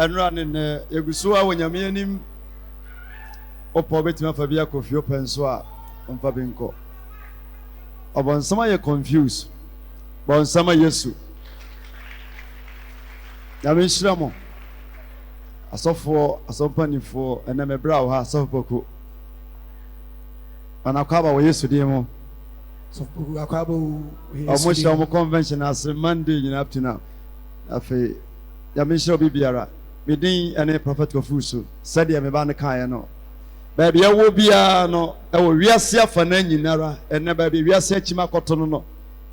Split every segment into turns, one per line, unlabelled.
running Yagusua when you're meaning or poverty of Fabia Coffee open soa on Fabinco. Upon some you're confused, but on some yesu. Yamishramo. I saw for a company for and I'm a brow has of Boko. And I'll cover with yesterday. So almost our convention as a Monday in up to now. Afe Yamisho Bibiara. Midin and a prophet of Fusu. Said Yamabana Kayano. Baby, I will be no. I will reassert for Nanny Nara and never be reassert Chimacotono.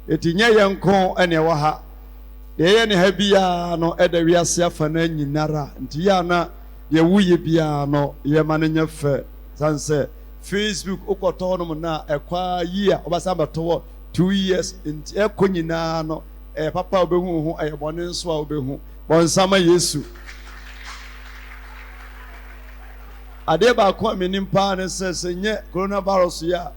It in young con and Yawaha. The any heavier no at the reassert for Nanny Nara. Tiana, ye wee piano, ye mananya fair. Sunset. Facebook ukotono na ekwa year obasamba to 2 years nti ekonyina no papa obehu ho ayebone nso a obehu bonsama yesu ade ba ko menimpa ne senye coronavirus ya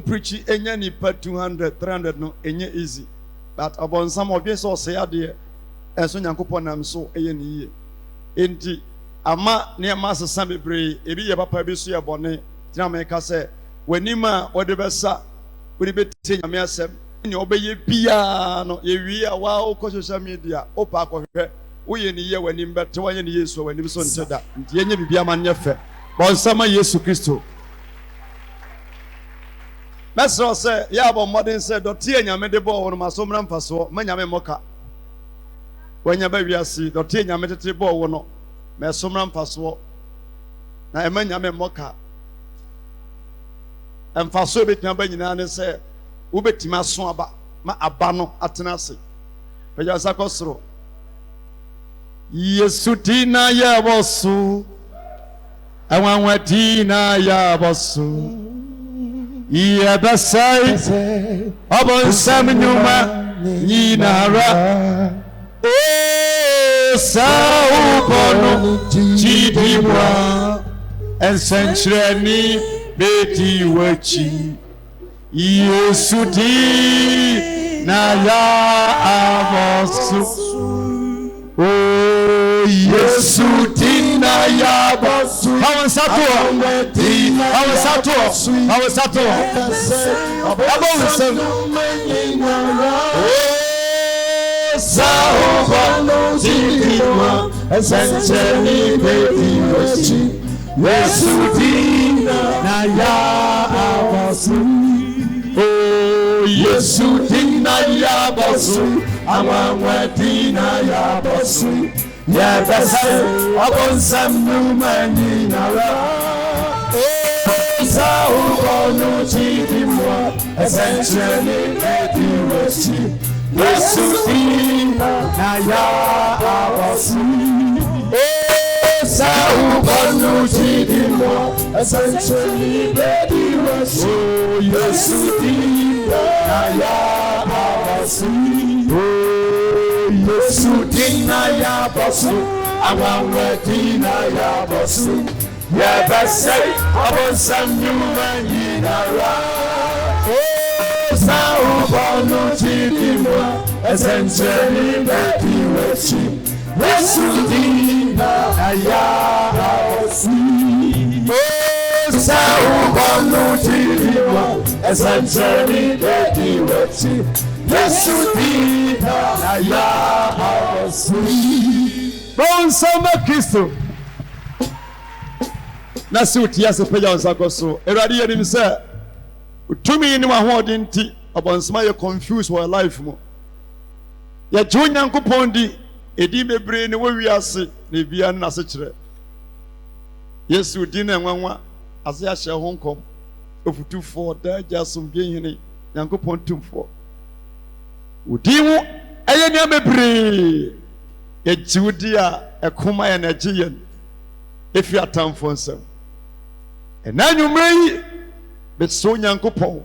preach enya nipa 200 300 no enya easy but obonsama odwe so se ade enso nyankopon nam so eye ne yie enti ama ne ma sesa bebre ebi ye papa bi so ye bone tina meka say wanima wode besa wode beti nyame asem ne obeye bia no ye wi a wa o social media o pa akɔhwɛ wo ye ne ye wanim bete wo ye ne yesu wanim so nteda nti yenye bibia ma nye fɛ bonsama yesu kristo mesro say ya bo modern say dotie nyame de bo wo maso mra mfaso ma nyame moka wanya ba wiase dotie nyame tete bo wo no meso mra mfaso na ema nyame moka emfaso betima ba nyina ne se wo betima aso aba ma aba no atena se peja sakosro yesu tina ya bosu awanwa tina ya bosu ye basai abon samnyuma nyinara o sa ubono chidibwa ensentreni beti wachi yesu di na ya abosu oh yesu di na ya abosu awansato abonsam oh saubano dibwa esencheni beti wachi yesu di na ya abosu oh yesu di na ya abosu awanwa di na ya abosu ya basa abonsam numani nara oh saubano dibwa esencheni beti wachi yesu di na ya abosu Saubanu chidimo essentially bedi wasi oh yesu di na ya abasu oh yesu di na ya abasu awanwe di na ya abasu ya basai abonsam nyuma yinara oh saubanu chidimo essentially bedi wasi yesu di na ya abosu oh saubanu chidimo essentially bedi wasi yesu di na ya abosu bonsama kristo na suti ya se peja onsakoso erade ye nim se utumi ni mahode nti obonsama ye confuse for life mo ye jonyankopon di edi bebre ne wo wiase ne bia na se kire yesu di na nwanwa ase ya hye honkom ofutufo da jasum biehene yankopon tumfo odi wu eye ne bebre ye jiwdi a ekoma ye na giyen efi atamfo nsem enanyumre yi beso yankopon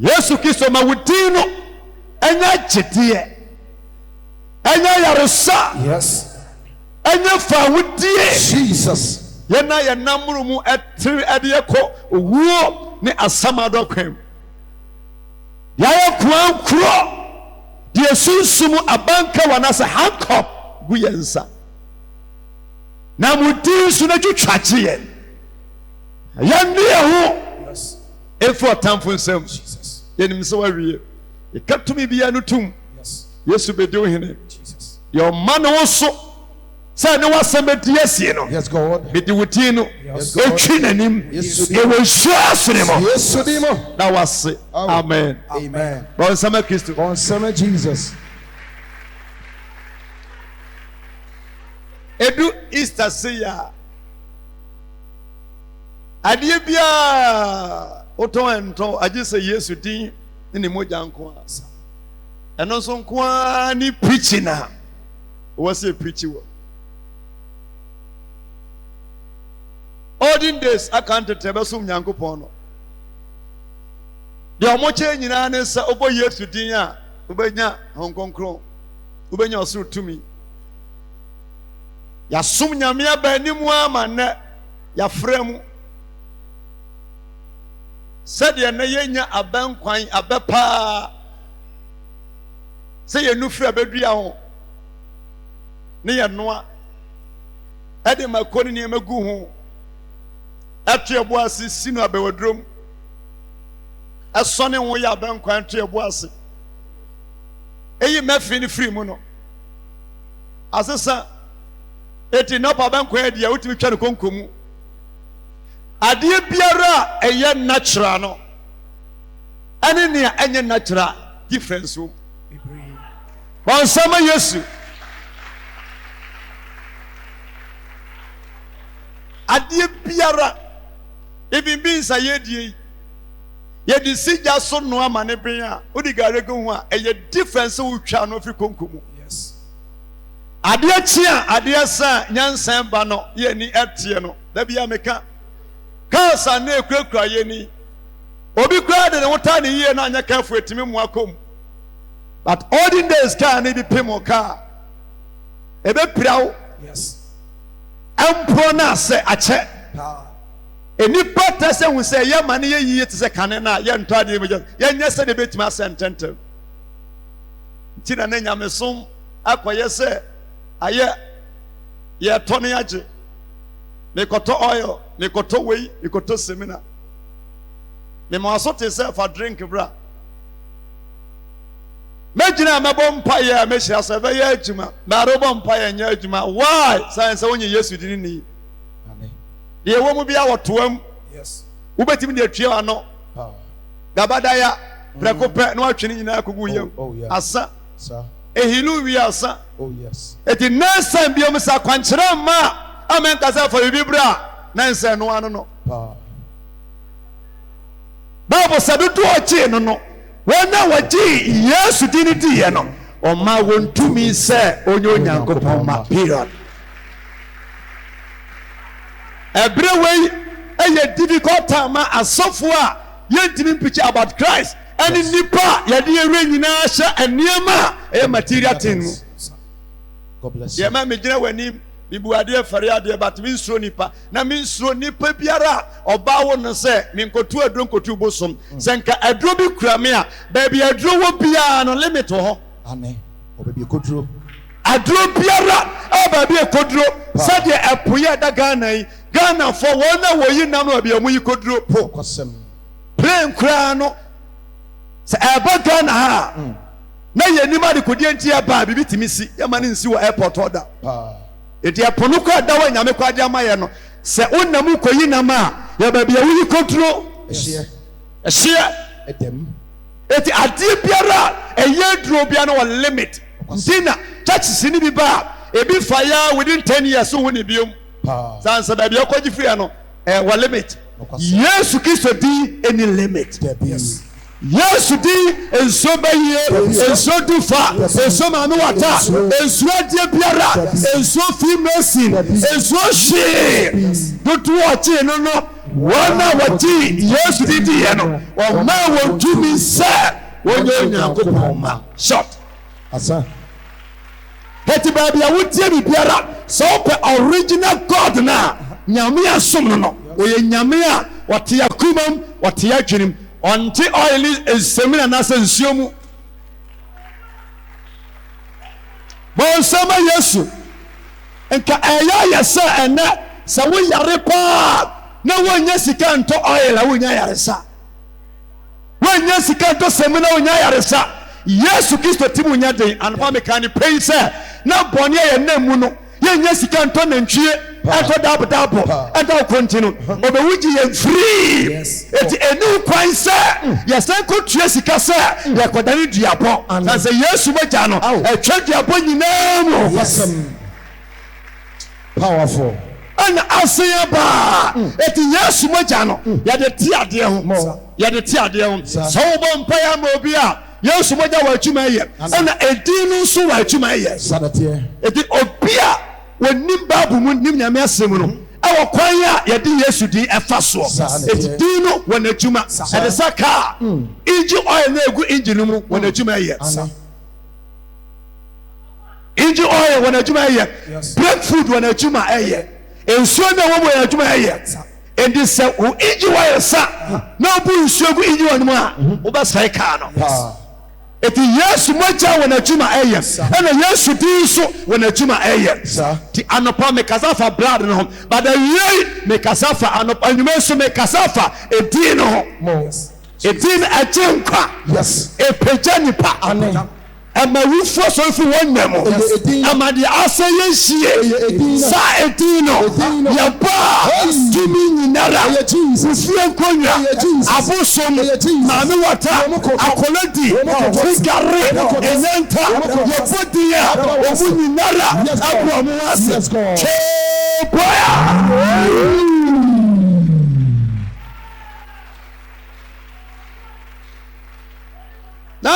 yesu kristo ma wudi no enya chedie enya yarusa
yes
enya fawudie
Jesus
yena yenamru mu etri edeko owuo ne asamado kwem ya kwankro die sunsumu abanka wanasa hankop guyensa na mudi so na twatwache ye yande ho efo tamfo nsam Jesus yenim se wawie ekatumi bia no tum Yesu bedi ohene Jesus your man also say no wasembedi asie no yes God bedi wuti no etwi nanim e wo hwasene mo Yesu di mo na wase amen amen bon sama Kristo bon sama Jesus edu Easter say ya adie bia oton ento age say Yesu din ni moja nko asa eno so nko ani preaching na was a preaching olden days account tebe so nyankopon no de omoche nyina ne sa obo Yesu din a obenya honkonkron obenya osuru tumi ya sum nyame abanimu ama ne ya fremu said ye na yenya abankwan abepa say ye nu frɛ abedua ho ne ye noa ade makoni ne magu ho atwe boase sinu abewadrom asone ho ya abankwan atwe boase eyi mafi ni free mu no asesa eti no pa abankwan dia utimi twa ne konkomu ade biara eye natural no ane ne enye natural difference wo bon sama Yesu ade biara even bi nsa yedie yedi sija so no amane ben a odi garego hu a eye difference wo twa no fi konkomu yes ade chia ade sa nyansan ba no ye ni etie no da bia meka kansa na ekura ye ni obi kura de ne wota ne ye na anya kafu etimi mu akom but olden days car ne bi pemo car ebe prawo yes empro na se ache eni pata se hu se ye mane ye yiye te se kane na ye nto ade me ye nya se de betima sententem ti na nyame som akoye se aye ye to ne age me koto oil me koto wei me koto semina me mo aso te se fa drink bra mejina mabompa ye mehia se be ye adwuma na robompa ye nya adwuma why science wonye Yesu din ni amen ye wo mu bia wotoam yes ubetimi de atwa ano gabadaya prekope no atwene nyina akogu yem asa sa ehilu wi asa oh yes eti nasa biom sa kwankyere ma amen kasa for bibra nansa no ano no Bible said do ochi no no when na waji Yesu dini di ye no o ma wontumi se onyo nyankopon ma period every way a difficult time asofo a yentimi mpich about Christ and nipa ye de ewe nyina hye eniema e material thing God bless you ye ma me gina wani bibuade afare ade but me nsuro nipa na me nsuro nipa biara oba wo no se me nkotu aduro nkotu bosom senka aduro bi kura me a ba bia aduro wo bia no limit ho amen obabi ekoduro aduro biara oba bi ekoduro se de epoye da Ghana for wona wo yi nam no bia mu yi koduro po kwasem plan kura no se eba Ghana ha na ye nima de kodie ntia ba bibi timisi ye mane nsi wo airport order eti apono kwa dawa nyame kwa dia maye no se onam koyi nam a ya ba bia wuyi koduro ehye edem eti ade biara eye duro bia no wa limit dina churches ni bi ba ebi fire within 10 years so woni biom sansa da bia kwaji free no wa limit Yesu Kristo di any limit yes Yesu di enso baye enso dufa enso manu wata enso adie biara enso fi medicine enso she dutu ochi no no wana wati Yesu di ye no o ma won tumi se wonye nyankopon ma short asa heti babia wutie bi biara so pe original God na nyame asom no no oye nyame a wate akumam wate adwenim onti oil is semina na sensuomu bon sama Yesu Enka eya yesa ene sa wo yare pa na wonya sika nto oil wonya yaresa. Wonya sika nto semina wonya yaresa. Yesu Kristo timu nya den anfa mekani pay say na bone ye namu no yenya sika nto nantwie eto dabo eto continue obewuji ye free eti enu kwan say yesan ko tue sika say ye kodani duapo na say Yesu moja no etwa duapo nyinamu
powerful
and asaya ba eti Yesu moja no ye de ti ade ho ye de ti ade ho so wo mpa ya ma obi a Yesu moja wa atuma ye na edinu so wa atuma ye
sadate
eti obi a wonim babu mu nim nyame asem no e wo kwan a ye de Yesu din efa so eti dinu wona atuma e de saka inji oil na egu engine mu wona atuma ye inji oil wona atuma ye break food wona atuma ye ensuo na wo wona atuma ye endi se wo inji oil sa na bu nsuo gu inji wona mu a wo ba sai ka no eti Yesu moja wona atuma eye na Yesu din so wona atuma eye ti anopa me kasafa blood no but the way me kasafa anopa nyume so me kasafa edin no edin achenkwa epeja nipa ama wufo so fi wonnemo ama di aseye hie sa edin no ya ba tumi nyinara ufie nkonya abosom mame wata akolodi figare enenta yefodia obu nyinara abu amwase boya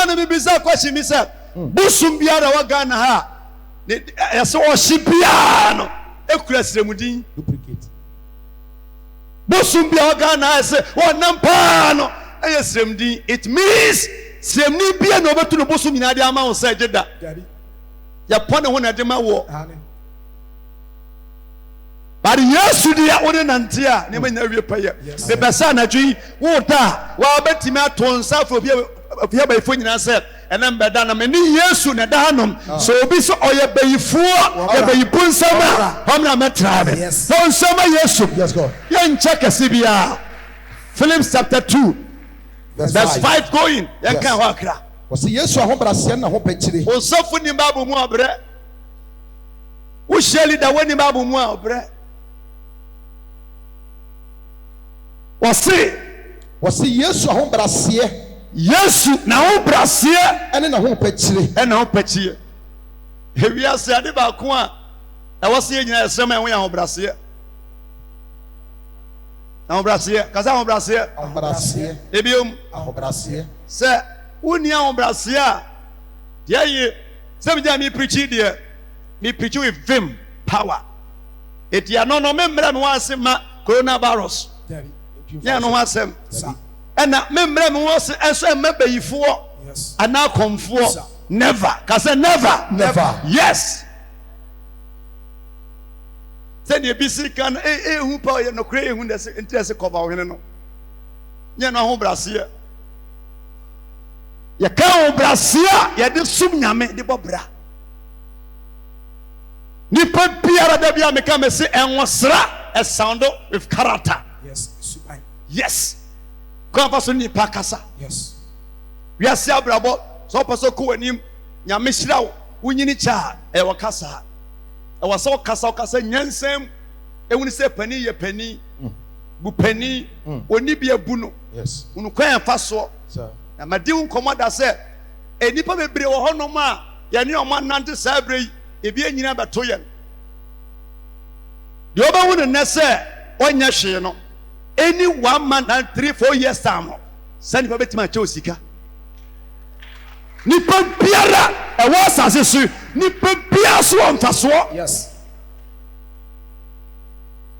na bibisa kwashi misa busum biara wa Ghana ha yase o shibia no ekura siremudin
duplicate
busum biara wa Ghana ha se o nampa no eye siremudin it means siremni bia no betu no busum nyina de ama wo se jeda ya pone ho na de ma wo bari Yesu dia woni nante a ne manya wie paye be besa na dwi wo da wa betimi atonsa fo bia ba ifo nyina se enam beda na meni Yesu ne da hanom so obi so oye bayifuo ye bayipu nsama homna metrabe so nsama Yesu ye ncheke sibia Philippians chapter 2 verse 5 going ye kan ho akra
was Yesu ahobrase na ho pekire
o sofu ni babu mu obre wo sheli da woni babu mu obre
was Yesu ahobrase
Yesu na ho brasie
ene na ho pekire
ene ho pekire ewia se ade ba ko a e wose ye nyina esem en wo ya ho brasie na ho brasie kaza ho brasie ebiom
ho brasie
se uni ho brasie a de ye se bi mi preach de mi preach with vim power etia no memre me wase ma coronavirus ya no wasem ena memre me was enso embayifo ana komfo never kase never yes say the bisi kan hu pa ye no kre hu ndese interest cover ohene no nye no ho brasia ye ka ho brasia ye de sum nyame de bobra ni pa biara da bia me ka me se enwosra a sound with character yes come pass ni pakasa
yes
we are see abrabo so pass ko anim nyame hira wo wunyini cha e wakasa e wasa wakasa nyansam e woni se pani ye pani bu pani oni bia bu no
yes
unu kwan fa so
sir
na madi unkomoda se enipa bebre wo honom a ye ne o manante sabre e bia nyina beto ye de oba wonu ne se onya hwe no any 1 month and 3-4 years time send people betima che osika nipa biara e wo asase su nipa biara so on faso
yes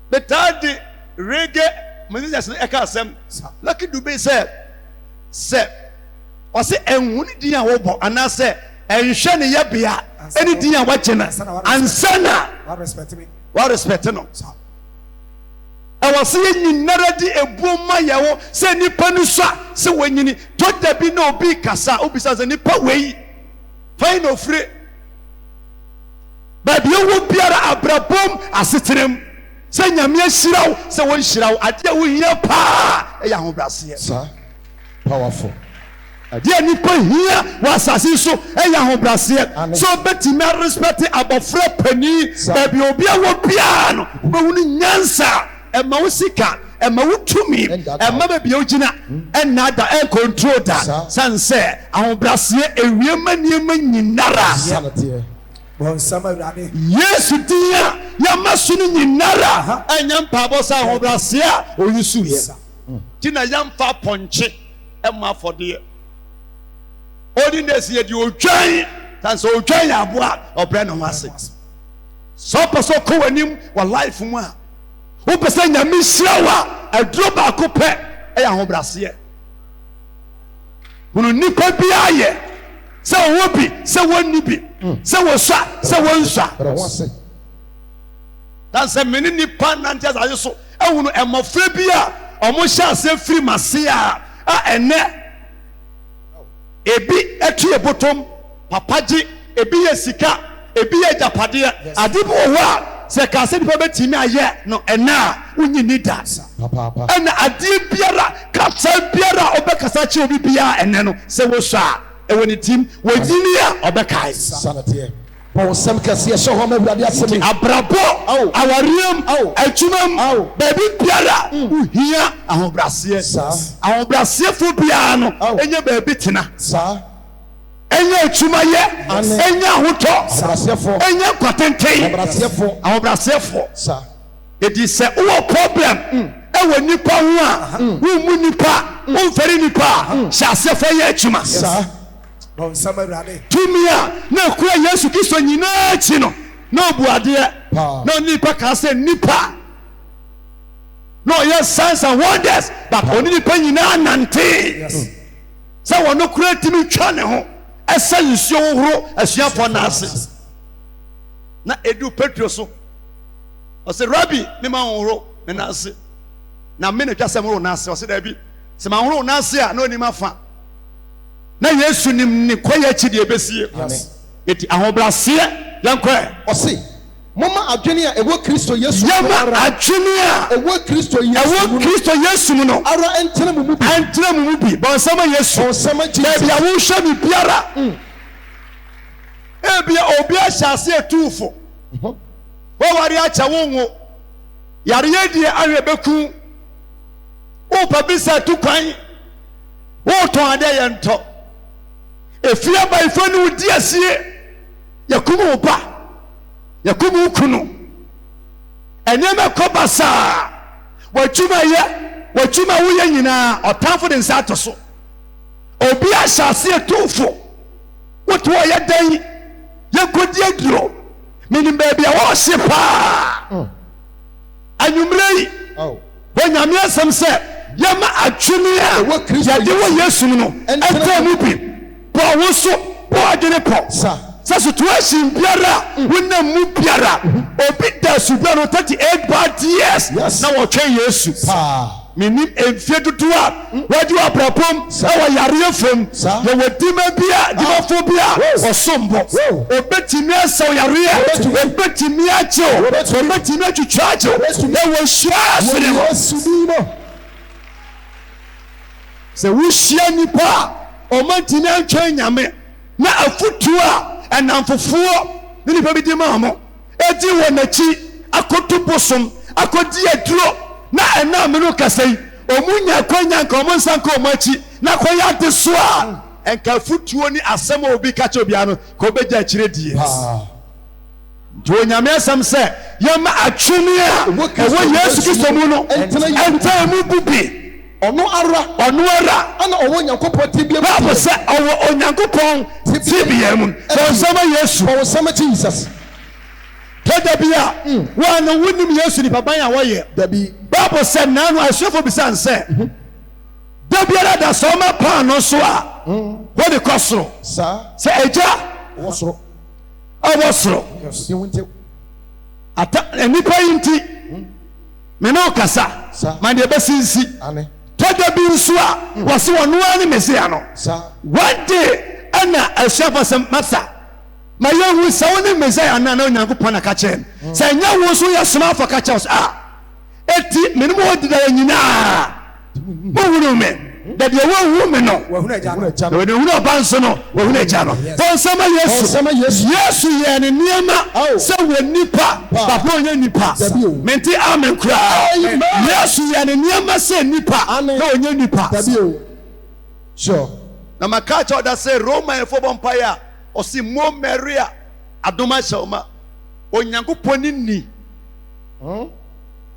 the third reggae musicians e ka asem lucky dube say o se enhuni din a wo bo ana se enhwe ne ye bia any din a wachena ansana what respect no I was saying you never did a boma yawo, say Nipanusa, say when you told there be no big cassa, Obisa, and Nipa way. Fine or free. baabi ewo biara abrabom aseterem sɛ nyame ahyiraw sɛ wɔnhyiraw ade a wohia paa ɛyɛ ahobrɛaseɛ
Sir. Powerful.
ade a nipa hia wɔ asase so ɛyɛ ahobrɛaseɛ so betimi respect abɔfra pani baabi obi a wɔ biara no wobɛhu no nyansa ɛma wo sika ɛma wo tumi ɛma baabi a wogyina ɛnna da ɛnkontrol da san sɛ ahobrɛaseɛ ewiema nneɛma nyinara Yesu dia yama so no nyinara anya mpabɔ sɛ ahobrɛaseɛ a oyisuyɛ tina yamfa pɔnkye ɛma afɔdeɛ odi nesi yɛ di odwan san sɛ odwan yɛ aboa ɔbrɛ ne ho ase sɛ ɔpɛ sɛ ɔkɔ w'anim wɔ life mu a wopɛ sɛ nyame hyira wo a aduro baako pɛ ɛyɛ ahobrɛaseɛ hunu nipa biara yɛ sɛ ɔwɔ bi sɛ wɔnni bi sɛ wɔsua sɛ wɔnsua dan sɛ mene nipa nante asase so ɛhunu ɛmmɔfra bi a ɔmo hyɛ ase firi mase a ɛnɛ ebi ɛtu ebotom papa gye ebi yɛ sika ebi yɛ japadeɛ ade bi wɔ hɔ a sɛ kaase nipa bɛtumi ayɛ no ɛnɛ a wonyi ni da ɛna adeɛ biara kasa biara a ɔbɛkasa kyerɛ obi biara ɛnɛ no sɛ wɔsua a ɛwɔ ne tim wɔgyini a ɔbɛkae
Bɔnsɛm kɛseɛ hyɛ hɔ ma Awurade asɛm
abrabɔ awariam adwumam baabi biara wohia ahobrɛaseɛ ahobrɛaseɛfo biara no ɛnyɛ baabi tena ɛnyɛ adwumayɛ ɛnyɛ ahotɔ ɛnyɛ nkwatenten ahobrɛaseɛfoɔ ɛdi sɛ wowɔ problem ɛwɔ nipa ho a wommu nipa womfɛre nipa a hyɛ aseɛfo yɛ adwuma tumi a na ekura Yesu Kristo nyinaa akyi no na obu adeɛ na nipa ka sɛ nipa na ɔyɛ signs and wonders but oni nipa nyinaa nante sɛ wɔn kura timi twa ne ho ɛsɛ nsuo horo asuafoɔ n'ase na edu Petro so ɔsɛ Rabbi ne ma horo ne n'ase na me ne twa sɛ mo horo n'ase ɔsɛ daabi sɛ ma horo n'ase a na onim afa na Yesu nim ne koyɛ akyi de ebesie eti ahobrɛaseɛ yankɔ
ɔse mama adwene a ɛwɔ Kristo Yesu
yama adwene a
ɛwɔ Kristo
Yesu mu no
ara ɛntena mu bi
bɔnsɛm Yesu baabi a wohwɛ mi biara ebia obi ahyɛ ase etuufo wɔware akyɛ wo ngo yareɛ die ahwɛ bɛku wopa bisa tu kwan wotɔn adeɛ yɛ ntɔ efie abaifo no di asie yakum wo ba yakum wo kunu ɛnɛma kɔba saa wadwuma woyɛ nyinaa ɔtamfo de nsa ato so obi ahyɛ ase etufo woto ɔyɛ dan yɛkɔdi aduro menim baabi a wɔhye paa anwummerɛ yi wɔnyame asɛm sɛ yɛma adwene a yɛde wɔ Yesu mu no ɛtɔ mu bi bɔ wo so bɔ adwene pɔ sɛ situation biara wonam mu biara obi da subia no 38 bad years na wɔtwɛn Yesu menim emfie dodo a wɔde wɔ aprapom ɛwɔ yareɛ fam yɛwɔ dima bia dimafo bia ɔsombɔ obɛtumi asɛw yareɛ obɛtumi akyew obɛtumi atwitwa akyew ɛwɔ hyia asene sɛ wohyia nipa a ɔmantimi antwɛn nyame na afotuo a ɛnamfofoɔ ne nipa bi di ma mo ɛdi wɔ n'akyi akɔto bosom akɔdi aduro na ɛnam no kasa yi ɔmu nya kwanya nka ɔmo nsa nka ɔmo akyi na kɔyɛ ade so a ɛnka afotuo ne asɛm a obi ka kyɛ obiara no ka ɔbɛgya akyire die nti onyame asɛm sɛ yɛma atwene a ɛwɔ Yesu Kristo mu no ɛntaa mu bubi ɔno ara
ana ɔwɔ Nyankopɔn tibia mu
baabo sɛ ɔwɔ Onyankopɔn tibia mu bɔnsɛm Yesu
bɔnsɛm Jesus
tɔda bi a wɔana wonim Yesu nipa ban a wɔyɛ
dabi
baabo sɛ nano asuafo bisan sɛ da biara da sɛ ɔma paa no so a wɔde kɔ soro sɛ agya
wɔ soro
ɔwɔ soro nipa yi nti me ne ɔkasa ma deɛ bɛsinsi tɔda bi nso a wɔse wɔnoa ne Mesia no one day ɛna asuafo sɛ masa yɛhu sɛ wo ne Messiah na Onyankopɔn na ka kyerɛ sɛ ɛnyɛ wo so yɛ soma afa ka kyerɛ wo sɛ eti me ne mo dida nyinaa mo hunu me da deɛ wohu me no
wahunu agya no
wɔde hunu ɔba nso no wɔhunu agya no bɔnsɛma Yesu yɛ ne nneɛma sɛ wɔ nipa papa ɔnyɛ nipa mente amen koraa Yesu yɛ ne nneɛma sɛ nipa na ɔnyɛ nipa
sure
na maka kyerɛ ɔda sɛ Roma yɛfo bɔ mpaeɛ a ɔse mo Maria adom ahyɛ wo ma Onyankopɔn ne ni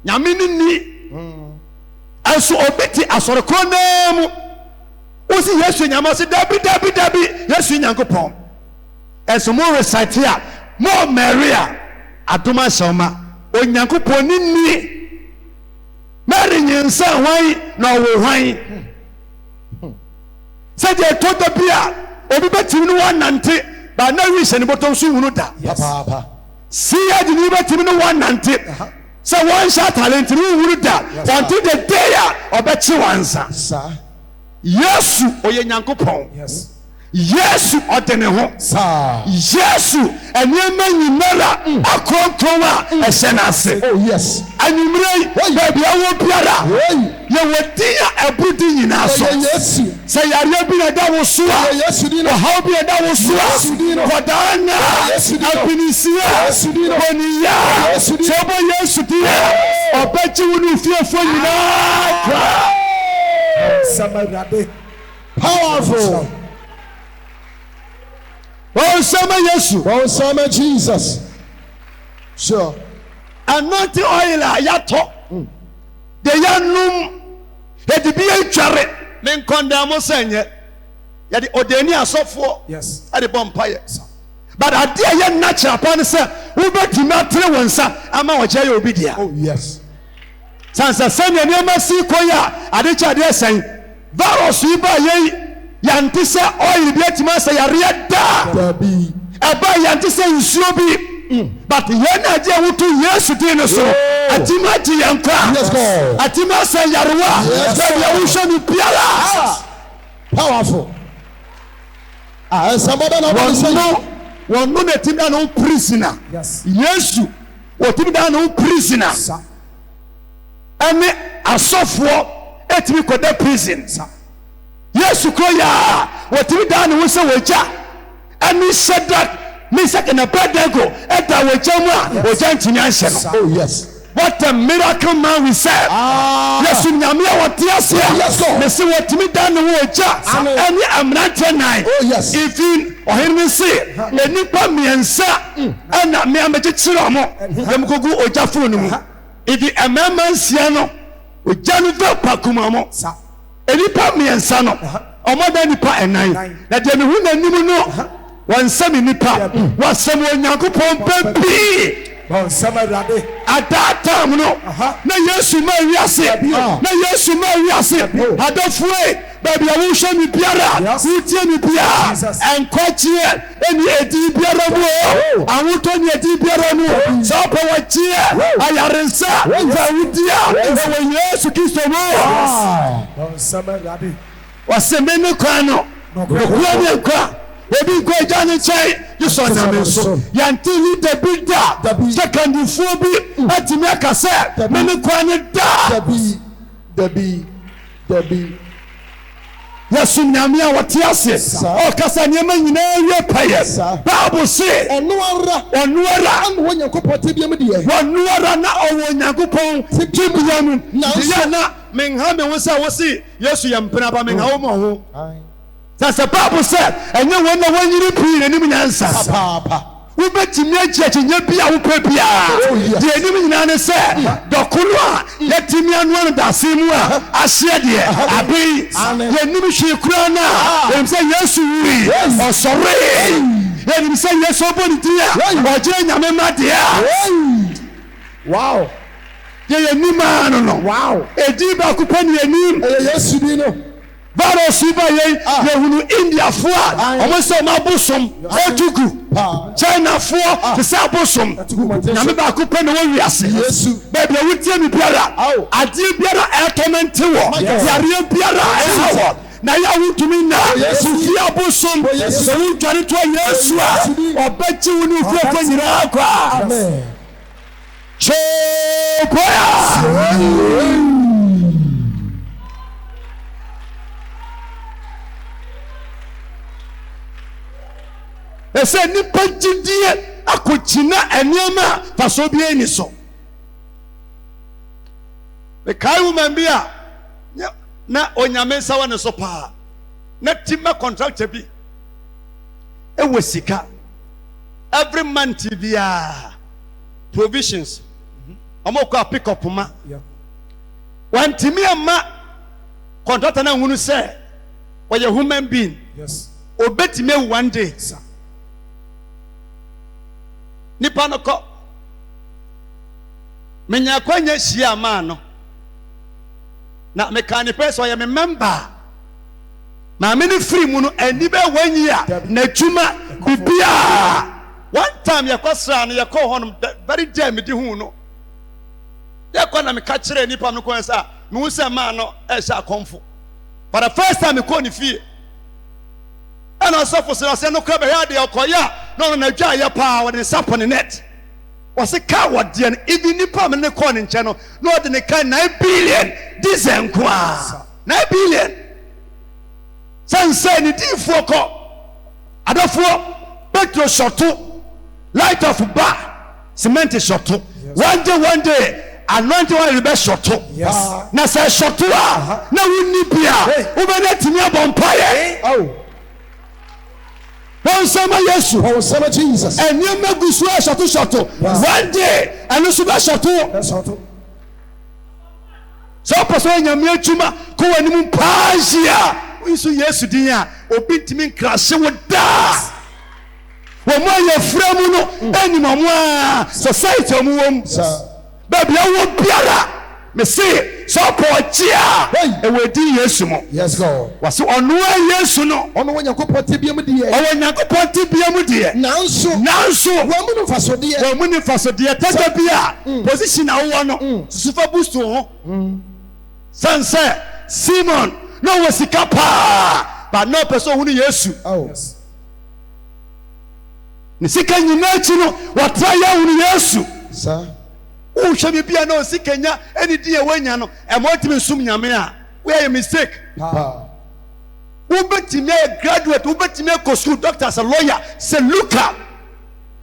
nyame ne ni ɛnso obi te asɔre koro naa mu wosi Yesu nyama se dabi Yesu Nyankopɔn ɛnso mo recite a mo Maria adom ahyɛ wo ma Onyankopɔn ne ni Mary nyensa hwan na ɔwɔ hwan sɛ deɛ ɛtɔ da bi a obi bɛtumi no wɔnante ba na wi hyɛ ne bɔtɔ so hunu da si yɛ de ne bɛtumi no wɔnante sɛ wɔnhyɛ talent no hunu da until the day a ɔbɛkye wansa Yesu ɔyɛ Nyankopɔn Yesu ɔde ne ho Yesu nneɛma nyinara akronkron a ɛhyɛ n'ase anwummerɛ yi baabi awɔ biara yɛwɔ din a ɛboro din nyinaa so sɛ yareɛ bi na ɛda wo so a ɔhaw bi na ɛda wo so a kɔdaa na apinisia bɔniya sɛ ɔbɔ Yesu din a ɔbɛgye wo ne fiefoɔ nyinaa
Samarade powerful
Bɔnsɛma Yesu
bɔnsɛma Jesus sure
anointing oil a yɛatɔ de yɛanom yɛde bi atware ne nkɔndaa mo sɛ nyɛ yɛde ɔdani asɔfoɔ ɛde bɔ mpayɛ but ade a yɛ natural pa ne sɛ wobɛtumi atere wo nsa ama wɔkyɛ yɛ obi dea sansa sɛnea nneɛma si kɔ yɛ a ade kyɛ adeɛ sɛn virus yi ba yɛnte sɛ oil bi atumi asɛ yareɛ daa ɛba yɛnte sɛ nsuo bi but yɛn na agye woto Yesu din no so atumi agye yɛn nkwa atumi asɛ yarewa baabi a wohwɛ no biara
powerful
wɔno na atumi da ne ho prisoner Yesu wɔtumi da ne ho prisoner ɛne asɔfoɔ atumi kɔda prison Yesu kuro ya wɔtumi da ne ho sɛ wɔgya ɛne Shadrach Meshach and Abednego ɛda wɔgya mu a wɔgya ntumi anhyɛ no what a miracle man we serve Yesu nyame a wɔte aseɛ ne sɛ wɔtumi da ne ho wɔgya ɛne mmeranteɛ nan even ɔhene ne se nnipa mmiɛnsa ɛna mmeamɛkyekyere ɔmo yɛm kogu ogya foro no mu even mmarima nsia no ogya no fɛ pakuma mo enipa mmiɛnsa no ɔmɔda nipa ɛnan na deɛ mehu n'anim no wɔnsɛm nipa wɔsɛm Onyankopɔn pɛpii at that time no na Yesu ma wiase na Yesu ma wiase adɔfoe baabi a wohwɛ me biara wotie me biara ɛnkɔkyeɛ ɛne edi biara mu o awotɔ ne edi biara mu sɛ ɔpɛ wɔkyeɛ ayarensa zawudia ɛwɔ Yesu Kristo mu wɔsɛ me ne kwan no nokura ne nkwa obi nkwa agya ne nkyɛn yɛsɔ nyame so yɛnte leader bi da sekandifoɔ bi atumi aka sɛ me ne kwan ne da Yesu nyame a wɔte ase ɔkasa nneɛma nyinaa wie pɛyɛ Bible se ɔno ara na ɔwɔ Onyankopɔn tibia mu yɛ na menha me ho sɛ wɔse Yesu yɛ mpena ba menha wo ma ho sɛ Bible sɛ ɛnyɛ wɔn na wɔnyere pii n'anim nyansa wobɛtumi akyerɛkyerɛ bi a wopɛ biara deɛ anim nyinaa ne sɛ dɔkono a yɛtumi anoa no dase mu a ahyeɛ deɛ abei yɛnim hwee koraa no a ɛnim sɛ Yesu wui ɔsɔree yɛnim sɛ Yesu ɔbɔ ne din a ɔgyere nyame ma deɛ a yɛyɛ nim a no ɛdin baako pɛ ne yɛnim
Yesu din no
virus ba yehunu Indiafoɔ a ɔmo sɛ ɔmo abosom otugu Chinafoɔ te sɛ abosom nyame baako pɛ na wɔn wiase baabi a wotie mi biara adeɛ biara ɛtɔmɛnte wɔ yareɛ biara ɛha wɔ na ya wutumi na fi abosom so wudware to Yesu a obachi woni ufo nyira kwa amen chopoya ese nipa gidie akochina eniema faso bi eni so the kai woman bia na onyame sawa ne so pa na tima contractor bi ewo sika every month bia provisions amoko pick up ma one timi ama contractor na hunu say oye human being
Yes.
obetime one day nipa no ko menya kwanya hia ma no na mekani person ya me member na me ni free mu no ani be wanyia na dwuma bibia one time yakosra no yakọ honum very dear me di hu no yakọ na me ka kire nipa no ko sa me hu se ma no e sha komfo for the first time me ko ni fie and also for say no kra be ya de okoya no na dwa ya pa with the sap on the net was a coward even nipa me ne ko ne nche no no de ne kan 9 billion this enkwa 9 billion sanse ni difo ko adofo petro shoto light of bar cement shoto one day anointing one be shoto na say shoto a na wonni bia wo be na timi abompaye one summer Yesu
Oh, summer Jesus.
and you make this way shoto one day and you should be shoto
That's all.
so person nyame atuma ko wani mu paazia wisu Yesu din a obi ntimi nkrase wo da wo mo ye fra mu no anima mo a society mu wom baby awo biara me say so pochia e wedi Yesu mo
Yes, God.
wase ono Yesu no
Ono Nyankopɔn tebia mu die.
o Nyankopɔn tibia mu de nanso
Wo mu no faso die.
wo mu ni faso de tata bia position a wo no sufa boost ho sanse Simon no was sikapa but no person who Yesu
Oh. Yes.
ni sika nyina chi no watra ya hu Yesu
Sir.
o hwe bia no sikanya eni die wanya no e mo timi sum nyame a we are mistake
Pa.
ubetime graduate ubetime ko school doctor as a lawyer say look up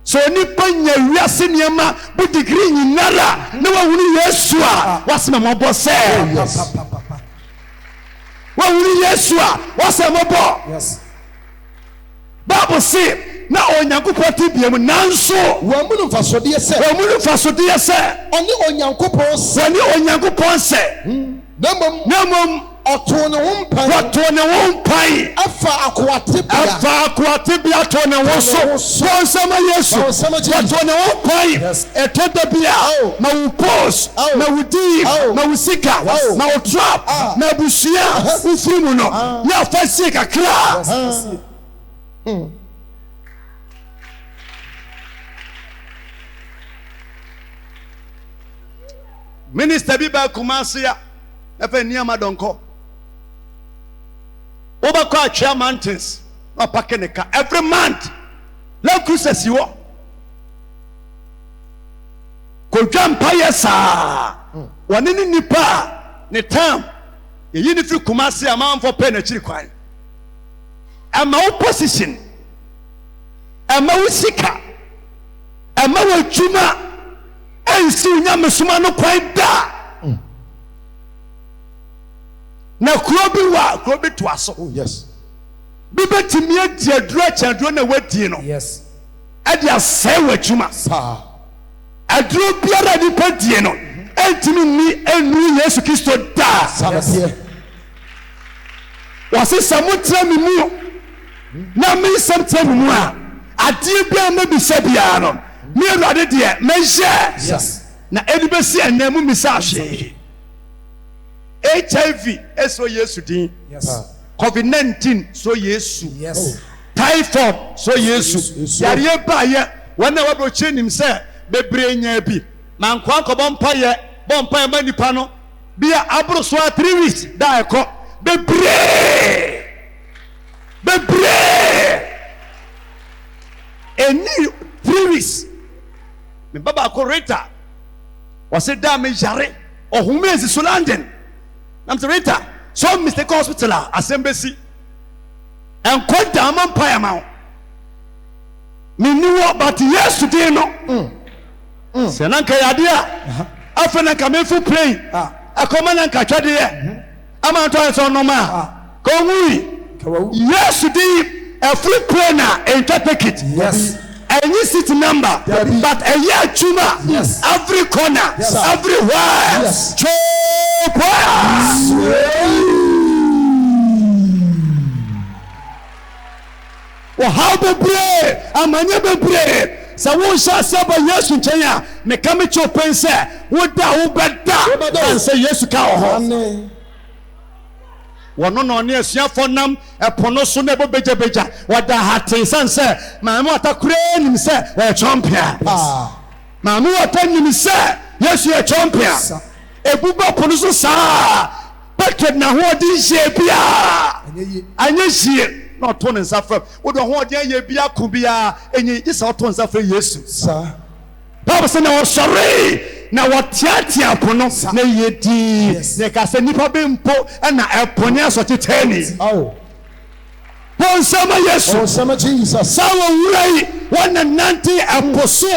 so ni panya wiase niema bu degree nyinara na wa hu Yesu a wasema mo bo say
Yes.
wa hu Yesu a wasema mo bo
Yes.
Bible say na Onyankopɔn tibia mu nanso
Wo mu no faso die se.
wo mu faso de sɛ
Oni Onyankopɔn se.
wani Onyankopɔn sɛ na mom
Oto ne ho mpan.
wato ne wo mpai
Afa akwate bia.
afa akwate bia to ne wo so konsama Yesu wato ne wo mpai etoda bia na wo post na wo di na wo sika na wo trap na busia ufiri mu no ya fa sika kra minister bi ba Kumasi ya efe niama donko oba kwa Achia Mountains na pake ne ka every month la cruises yo ko dwampa yesa woni ni nipa ne tam ye ni fi Kumasi amanfo pe na chiri kwan ama wo position ama wo sika ama wo dwuma ensi nyamesuma no kwan da na kuro bi to aso
Oh, yes.
bi betimi adi aduro chanduro na wadi no
Yes.
adi asai wachuma
Sir.
aduro biara ni padie no entimi ni enu Yesu Kristo da
Sabatie.
wase samutra mi mu na mi samtra mi mu a ade bia ma bi sabia no mi Awurade de menhye
Yes.
na edi besi enamu mi sa hwe HIV eso Yesu din
Yes.
COVID-19 so Yesu
Yes.
typhoid so Yesu
Yesu.
yare ba ye wana wa broche nim se bebre nya bi man kwa ko bompa ye ma nipa no bia abro so 3 weeks da ekọ bebre bebree eni 3 weeks me baba koreta wase da me yare ohun ezi so London nam se reta so mistake hospital asembesi enkwada amampa ya ma me niwo but yes today no se nanka yade a afena ka me fu play akoma nanka twade ye ama to so no ma ko hui yes today a free planner and take it
Yes.
And you sit number, but a year chuma,
Yes.
every corner,
Yes.
everywhere.
Yes.
Chopa. Well, how be brave? I'm a never brave. So who shall say by yes in China? Me come to open say, what da who better? And say yes to cow.
Amen.
Wano no ne asuafo nam epono so na beja wada hate san se maamu atakure nim se we champion maamu atanim se yesu e champion ebuba pono so sa packet na ho di hye bia anye hye na to ne nsafa wo do ho di ye bia ko bia enyi isa to nsafa yesu
Sir.
Bible say na sorry na watiatia pono na yedi ne ka se nipa be mpo na eponya so tetani
Oh.
pon sama yesu
Oh, some Jesus.
sawo wurai wana nanti aposo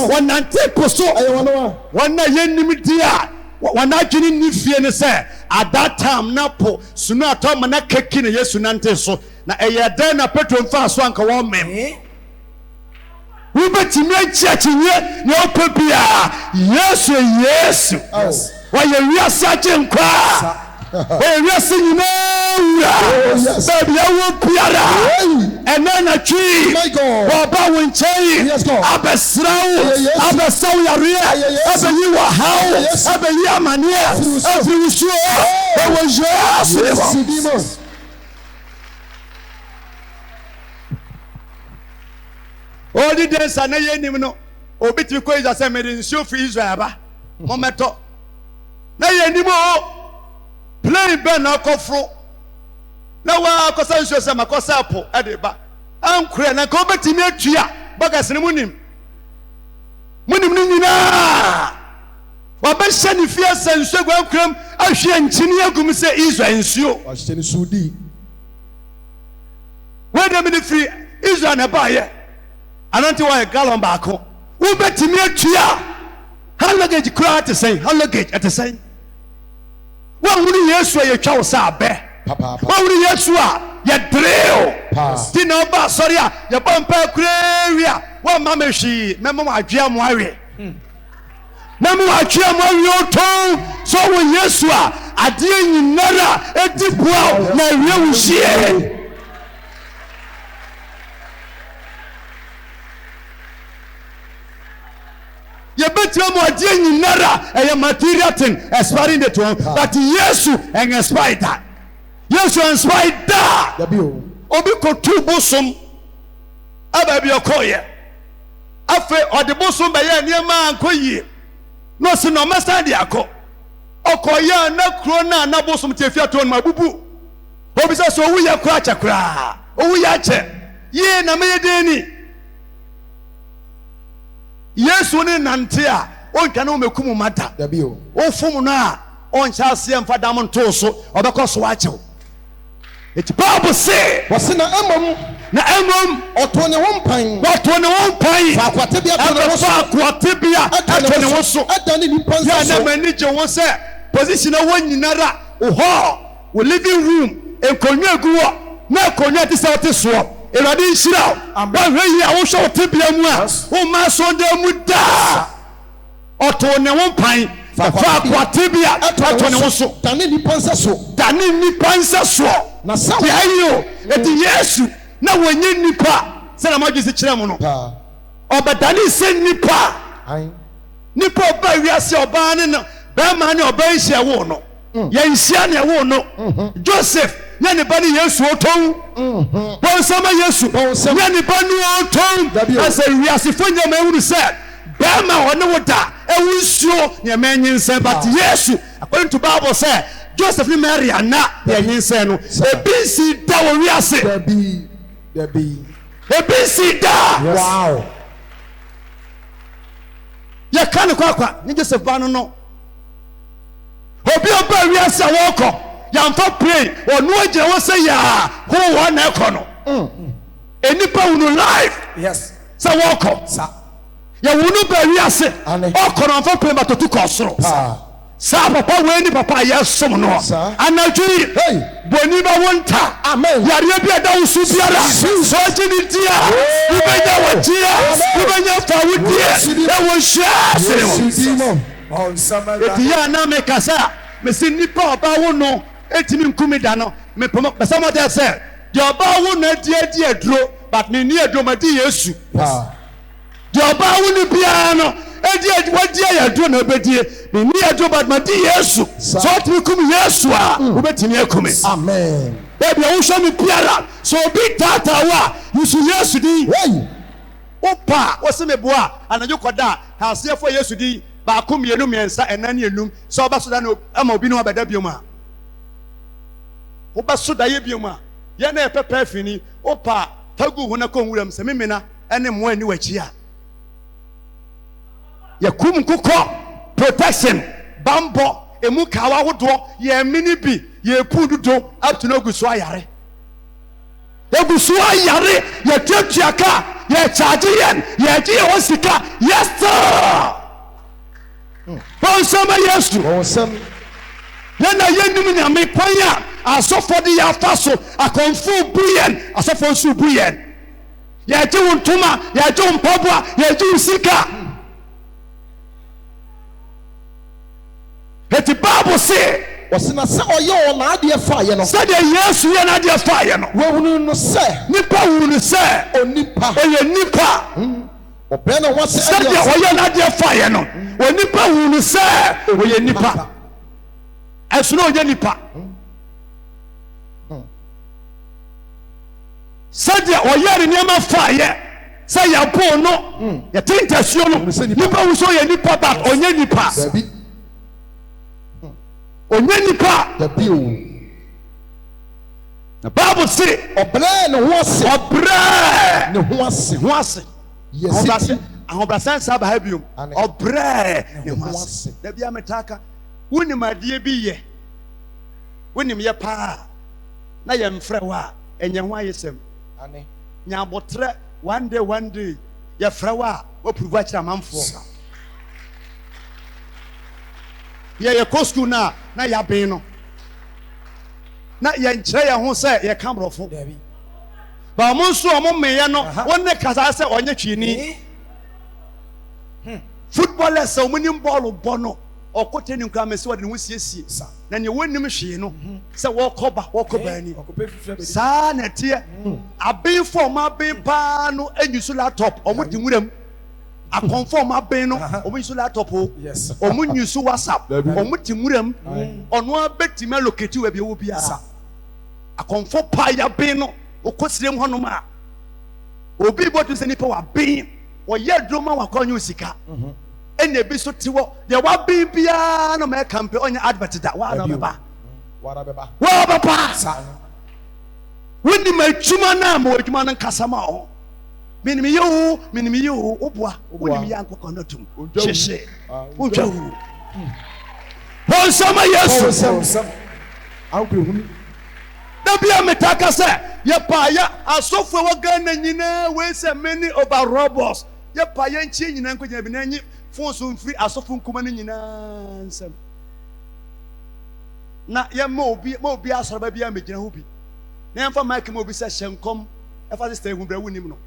wana nanti poso
I want
wana yenim dia wana adwini ni fie ne se at that time na po sunu atoma na keki na yesu nante so na eyeda na petro mfa so anka wo mem Ubetimi achiachinye ne opebia Yesu Yesu wa ye wiase agenkwa wa wiase nyina
yes.
baby awo piara ena na twi
My God.
wa ba wonchei
Yes, God.
abesrawo
Yes.
abesawo yare
Yes.
abeyi wa hawo
Yes.
abeyi amane afiri so wa Yesu
Sidimo.
all the days na ye nim no obitimi ko Israel say me nsuo fi Israel ba mometo na ye nim o plane ben na kofro na wa akosa nsuo say makosa apo e de ba ankure na ko obitimi atua bagas ne munim ni nyina wa be hye ne fie say nsuo gwankuram ahwe nkyini agum say Israel nsuo
Washington Sudi.
we dem ni free Israel na ba ye ananti wa gallon baako wo betimi atua hand luggage kura te say hand luggage at say wo wuri Yesu ye twa wo sa abe
Papa.
wo wuri Yesu a ye dreo ti na ba sorry a ye bompa kura wi a wo ma me hwi memo adwea mo awe memo adwea mo awe oton so wo Yesu a ade nyinara edipoa na wie wo hie ye betia mo ade nyinara eye material thing expiring the one but Yesu en expire that Yesu expire that
Yabio.
obi ko tu bosom aba bi okoye afa ode bosom be ye niam ankoyie no se no masa de akọ okoye na kro na bosom tefia to no mabubu obi se so wu ye kra chakra owu ye ache ye na me deni Yesu ni nante a onka na omekum mata
Yabio.
ofum no a oncha ase mfa dam nto so obekọ so achew it Bible say
Wasi na emom.
na emom
Otone wompan.
wato ne won pan
Fa kwate bia to ne
fa akwate bia ato ne wo so
Adani ni pansa
ya na
so.
mani je won say position na won nyinara wo ho wo living room enkonwa guwo na enkonwa ti se wote so Erade nshira wa hwe ya wo hwe wote bia mu a wo ma so da mu da oto ne won pan fa akwate bia ato ne wo so
Dani ni pansa so.
dani nipa nsa so
Na sa.
ti ayo eti Yesu na wonye nipa se na magisi kire mu no
Pa.
obadani se nipa
Ai.
nipa oba wiase oba ne no ba ma ne oba nhia wo no ye nhia ne wo no Joseph nya ne ba ne Yesu oton bon sama Yesu nya ne ba ne oton as a wiase fo nya ma ewuru se ba ma one wo da ewusuo nya ma nyin se but Yesu according to Bible say Joseph ni Mary ana ya nyinsɛ no ebi si da wɔ wiase ebi si da
Wow.
yɛ ka ne kwakwa ne Joseph ba no obi ɔba wiase a wɔkɔ yɛmfa pray ɔno agyina wɔ sɛ yɛa ho wɔ na ɛkɔ no enipa wunu life
Yes.
sɛ wɔkɔ
Sa.
yɛwunu ba wiase
Ane.
ɔkɔ no ɔmfa pray ma totu kɔ soro saa papa wei ni papa a yɛsom no
Sa.
anadwo
Hey.
bɔni bɛ wo nta
Amen.
yareɛ bi a da wo so biara sɛ ɔgye ne di a wobɛnya wɔgyeɛ wobɛnya fa wo die ɛwɔ hyɛ sene mu ɛti yɛ a na meka sɛ mesi nnipa ɔba wo no ɛtumi nkumi da no mepɛsɛ mɔdɛ sɛ deɛ ɔba wo no adi aduro but menni aduro madi Yesu deɛ ɔba wo no biara no wadi ayɛ aduro na wobɛdie menni aduro but madi Yesu sɛ ɔtumi kum Yesu a wobɛtumi akumi
Amen.
baabi a wohwɛ me biara sɛ obi taataa wo a yusu Yesu din
Hey.
wopa a wɔse meboa a anadwo kɔda a aseɛfoɔ Yesu din baako mmienu mmiɛnsa ɛnan ne enum sɛ ɔbɛso da no ama obi no abɛda biom a wobɛso da yɛ biom a yɛn na yɛpɛpɛ afini wopa a tagu ho na kɔ nwuram sɛ memena ɛne mmoa ani w'akyi a yɛkum nkokɔ protection bambɔ emu kawa ahodoɔ yɛmini bi yɛpu dodo up to no gu so ayare egu so ayare yɛtuatua ka yɛkyagye yɛn yɛgye yɛn wɔ sika yes sir bɔnsɛm Yesu
Awesome.
yɛn na yɛnim nyame kwan a asɔfo de yɛafa so akɔmfo bu yɛn asɔfo nso bu yɛn yɛgye wo ntoma yɛgye wo mpaboa yɛgye wo sika eti Bible se
Wɔsena sɛ ɔyɛ wɔn adeɛ faeɛ no.
sɛdeɛ Yesu yɛ n'adeɛ faeɛ no
Wɔhunu no sɛ
nipa wuru no sɛ
onipa.
ɔyɛ nipa
Ɔbrɛ no ho ase
sɛdeɛ ɔyɛ n'adeɛ faeɛ no onipa wuru no sɛ ɔyɛ nipa ɛsono ɔyɛ nipa sɛdeɛ ɔyɛ ne nneɛma faeɛ sɛ yɛbɔ no yɛte ntasuo no nipa wuru sɛ ɔyɛ nipa but ɔnyɛ nipa
Dabi.
ɔnyɛ nipa
Dabi o.
na Bible se
Ɔbrɛ ne ho ase.
ɔbrɛ
Ne ho ase.
ho ase
Yɛsi.
ahobrɛsɛn saa ba ha biom
Ane.
ɔbrɛ ne
Ne
ho
ho
ase
ase.
dabi ametaka wonim adeɛ bi yɛ wonim yɛ paa na yɛmfrɛ wo a ɛnyɛ ho ayɛ sɛm
Ane.
nyabotrɛ one day yɛfrɛ wo a woapuruvu akyerɛ amanfoɔ yɛyɛ kɔ skul no a na yɛabɛn no na yɛnkyerɛ yɛn ho sɛ yɛka borɔfo ba ɔmo nso ɔmo mmeyɛ no wɔne kasa sɛ ɔnyɛ twini footballers a ɔmo nim bɔɔlo bɔ no ɔkɔtɛ ne nkura mɛsi wɔde ne ho siesie na nea wɔnim hwee no sɛ wɔkɔ ba ani saa na ɛteɛ abenfo ɔmo aben paa no enyi so laptop ɔmo di nwuram akɔnfo ɔmo aben no ɔmo nyi so laptop o ɔmo nyi so WhatsApp ɔmo di nwuram ɔno abɛtumi aloketi wɔ bi ɛwɔ biara akɔnfo paa yɛ aben no okɔ sirem hɔnom a obi bɔ to sɛ nipa wɔ aben wɔyɛ aduroma wɔ akɔnyɛ osika ɛna ebi so te hɔ deɛ waben biara na ɔmo ɛka mpɛ ɔnyɛ advert da waa na ɔbɛba waa ɔbɛba wonim adwuma na ama adwuma no nkasa ma ɔho minim yɛ o woboa wonim yɛ ankɔkɔ no tom hyehye wotwa wu bɔnsɛm Yesu da bia metaka sɛ yɛpa yɛ asɔfo wɔ Ghana nyinaa wei sɛ many over robots yɛpa yɛnkyie nyinaa nkɔgyina bi na anyi fon so mfiri asɔfo nkuma no nyinaa nsɛm na yɛma obi asɔrɔba biara mɛgyina ho bi na yɛmfa mike ma obi sɛ hyɛ nkɔm ɛfa sɛ sɛ ehubra wonim no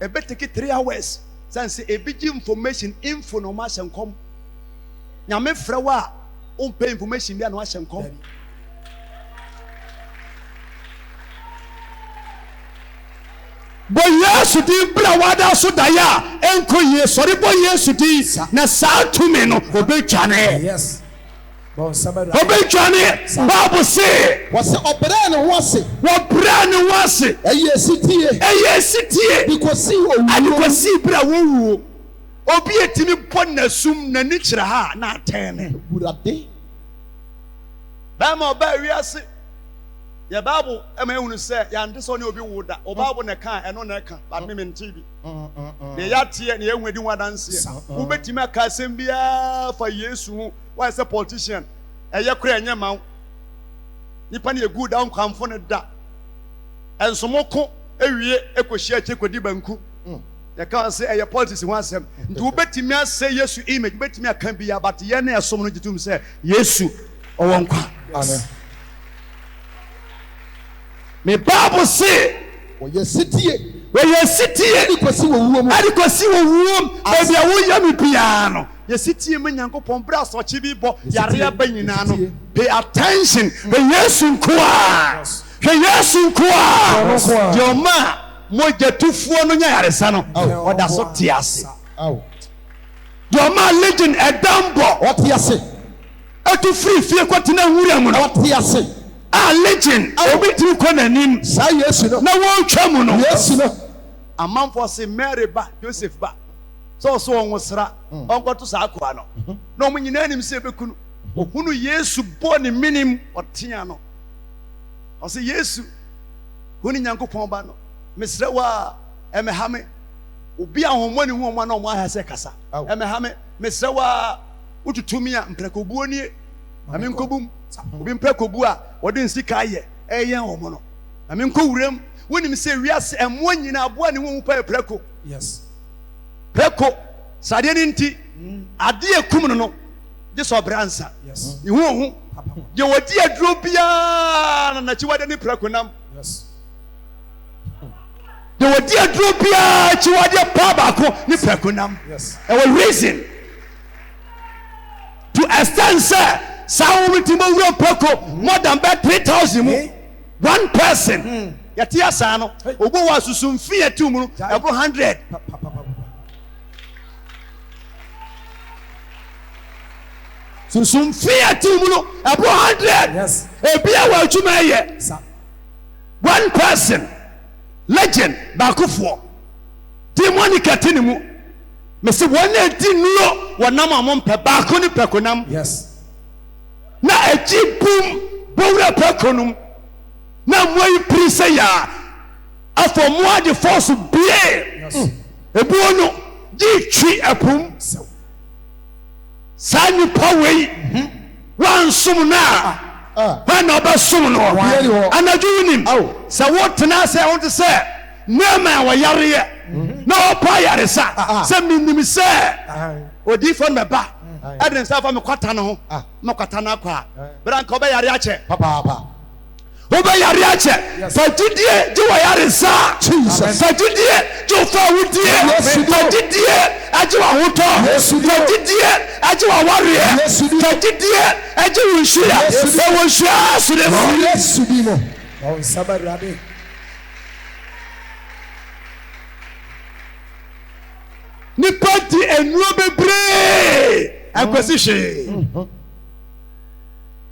ɛbɛteki 3 hours sɛn sɛ ebi gye information info na ɔmo ahyɛ nkɔm nyame frɛ wo a wompɛ information bi a na wahyɛ nkɔm bɔ Yesu din bra wada so da ya enko yie sɔre bɔ Yesu din na saa tumi no obetwane
Yes.
obetwane Bible say
Wɔsɛ ɔbrɛ ne ho ase.
wɔbrɛ ne ho ase
Ɛyɛ sitie.
ɛyɛ sitie
Bikosi owuo.
adekwasi bra wɔwuo obi etimi bɔ n'asum n'ani kyerɛ ha na atɛn ne
Awurade.
bama oba wiase ya bible ema ehunu se ya nde so ne obi woda o bible ne kan eno na kan ba me nti bi ne ya tie ne ehwedi wadanse wo betimi aka asem bia fa yesu hu why say politician eye kura enye ma nipa ne good down kamfo ne da ensomoko ewie ekohia chekodi banku ya kan say eye politics hu asem nti wo betimi ase yesu image betimi aka bia but ye na esom no gitum say yesu owo nkwa
Amen.
Me Bible say,
Oye sitie.
Oye sitie.
Adikosi wo wuom.
Adikosi wo wuom. Baby awo yami piano. Ye sitie me Nyankopon bra so chi bi bo yare aba nyina no. Pay attention. Be Yesu nkoa. Be Yesu nkoa. Your ma moja tufuo no nya yaresa no. Oda so tiase.
Aw.
Your ma legend edambo.
What you say?
Atu free fie kwatina nwura mu no.
What you say?
Legend obi ti ko nanim
Sa Yesu no.
na won twa mu no
Yesu no.
Amanfo se Mary ba Joseph ba so onwosra onkoto sa akwa no na omo nyina anim se bekunu ohunu Yesu bo ne minim otea no o se Yesu huni Nyankopon ba no mesre wa emehame obi ahomani hu omo na omo aha se kasa emehame mesre wa ututumi a mprekobuo nie ame nkobum obi mprekobu a wode nsika aye eyen omo no ame nkowuram wonim se wiase emo nyina aboa ne hu pa preko
Yes.
preko sade ne nti ade ekum no je so bransa
Yes.
ihu je wodi aduro bia na chi wade ne preko nam
Yes.
je wodi aduro bia chi wade pa ba ko ne preko nam
Yes.
e was reason to extend say Saul timo wura preko more than 3,000 mu one person yati asa no obo wa susumfi atum no ebo 100 susumfi atum no ebo 100
Yes.
ebia wa atuma ye one person legend bakufo demonic atinimu me se wona edi nuo wonam amom pe bako ni pekonam
Yes.
na eji bum bowura pekonum na moyi prise ya afọ mo ade force bie ebuo no ji twi apum sani pawei wansum na na oba sum no anaju nim sa wotena se wonte se nema wa yare na opa yare sa se minim se odi fon me ba adren sa fa me kwata no ho me kwata na kwa branka oba yare ache
Papa.
oba yare ache fatidie je wa yare sa
Jesus.
fatidie je fa wudie fatidie aje wa hoto fatidie aje wa ware fatidie aje wo hia e wo hia so de mo
Yesu bi mo.
On sabarade.
ni party enuo bebre akwasi hwe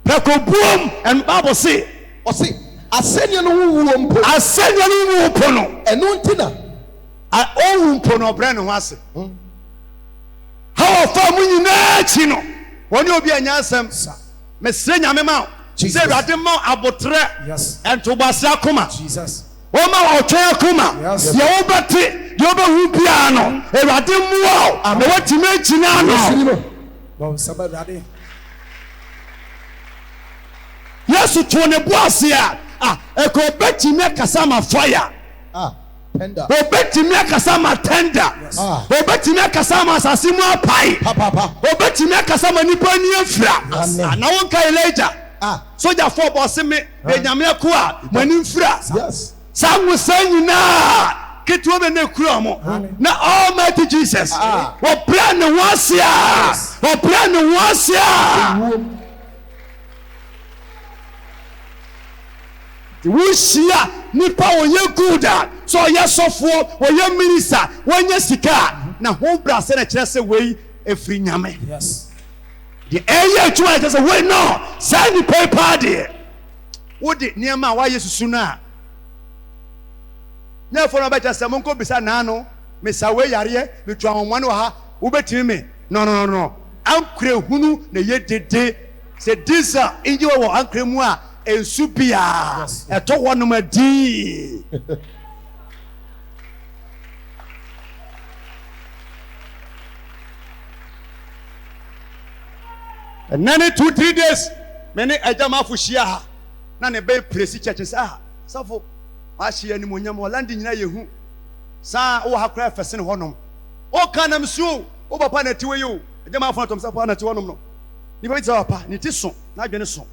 prakobuom and Bible say
O se asenya no wuwo mpo.
asenya no mu pono
Eno ntina.
a owu pono bre ne ho ase how fa mu nyina chi no woni obi anya asem mesre nyame ma se rade ma abotre
Yes.
ento base akoma
Jesus.
o ma o twa akoma
Yes.
ye wo bete ye oba hu bia no e rade mu o na watime achina
Yesu bi
no
mo.
On sabarade.
yesu to ne boase a e ko betime kasa ma fire
Tender.
obetimi akasa ma tender obetimi akasa ma asase mu apai
Papa.
obetimi akasa ma nipa ni afira
Amen.
na won kai Elijah soja for boss me be nyame ko a mani mfira
Yes.
sangu sanyina ketu be na kura mo na almighty Jesus o plan ne wasia o plan ne wasia wushia nipa onye good so oye sofo oye minister wonye sika na ho brase na kire se wei efri nyame
Yes.
the area twa just say wait no send the paper there wodi niema wa yesusu na na fo no ba just say monko bisa na no me sa we yare me twa honwa no ha wo betimi me no ankure hunu na ye dede Say diesel inji wo ankre mu a ensu bia eto wonom adi. And then 2-3 days many ajama fushia ha na ne be presi church say ah safo ahia ni monyam Orlando nyina yehu sa wo hakra fese ne honom o kanam su o papa na tiwe yo ajama afo tom safo na tiwe honom no ni ba tsa papa ni ti so na adwene so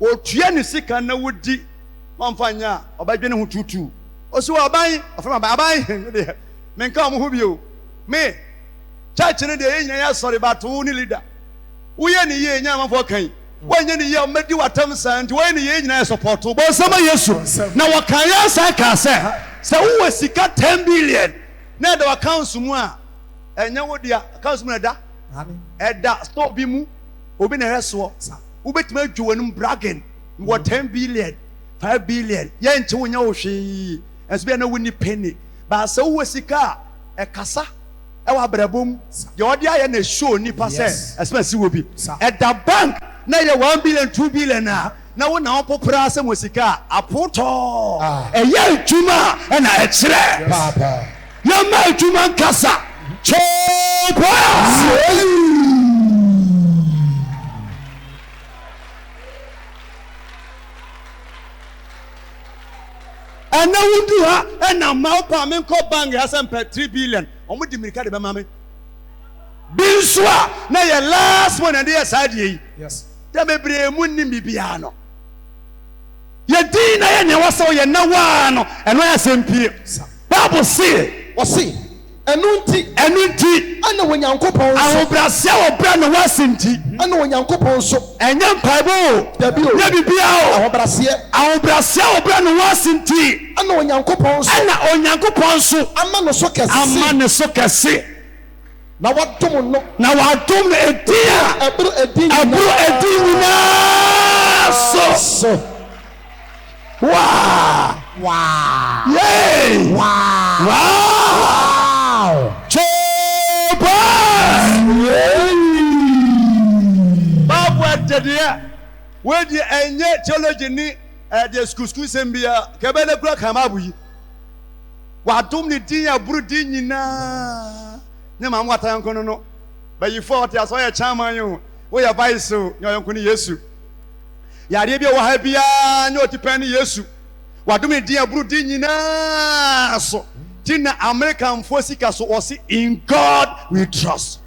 o tua ni sika na wodi mamfanya obadwene ho tutu o so aban afama aban de menka mo ho bio me church ne de nyina ya sorry bato ni leader uye ni ye nya amfo kan wanye ni ye omedi watam san nti wanye ni ye nyina support bo sama Yesu na wakan ya sa ka se wo sika 10 billion na da accounts mu a enya wo dia accounts mu na da eda stop bi mu obi na reso wo betima adwuwanum bragging wo 10 billion 5 billion ye nche wo nya wo hwe enso bi na wo ni penny ba se wo sika e kasa ewa brabom ye odi aye na show ni pa se expense wo bi at the bank na ye 1 billion 2 billion na wo na opopra se musika apoto eye adwuma na e kire
Papa.
ye ma adwuma nkasa chopa ana wudu ha na maupa men ko bank ya sem 3 billion omo di mirika de be mame binsua na ye last one and ye side yi
Yes.
de mebre mu ni bibia no ye din na ye ne wasa ye na wa no eno ya sempie bible say
O si enunti ana wonyankopon so
ahobrasia wo bra no wasinti
ana wonyankopon so
enye mpaibo
dabi o
ye bibia o ahobrasia wo bra no wasinti
ana wonyankopon so
ana onyankopon so
ama no so kese
ama ne so kese
na wadom no
na wadom ne edia
abro
edin na so wow yay wow chopa babu adedia we di enye theology ni the school sembia kebe na kura kamabu yi wadom ne din aburu din nyina ne ma mwata yankono no bayifo oti aso ye chairman yo we ya vice nyoyonko ni Yesu yare bi o ha bia nyoti pani Yesu wadom ne din aburu din nyina so tina American forces so was in God we trust.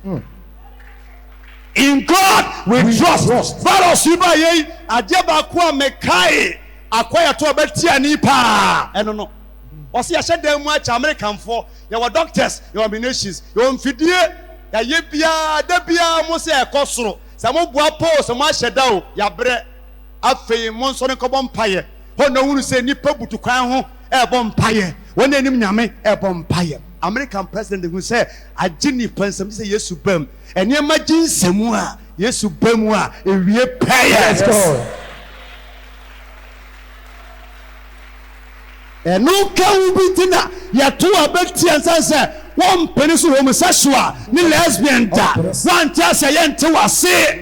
In God we trust. Faro siba ye ajeba kwa mekai akwaya to betia ni pa eno no osi ya shede mu acha American for your doctors your nations your mfidie ya ye bia da bia mo se ekosoro se mo bua po se mo asheda o ya bre afei mo nso ne kobom paye ho na wunu se nipa butu kwan ho ebom paye when enim nyame ebom paye American president who say agini pensam say Yesu bam ene magin semu a Yesu bam a ewie paye.
Let's go.
Enu ka ubitina ya tu abeti ansa won penisu homosexual ni lesbian da wan tia se yente wase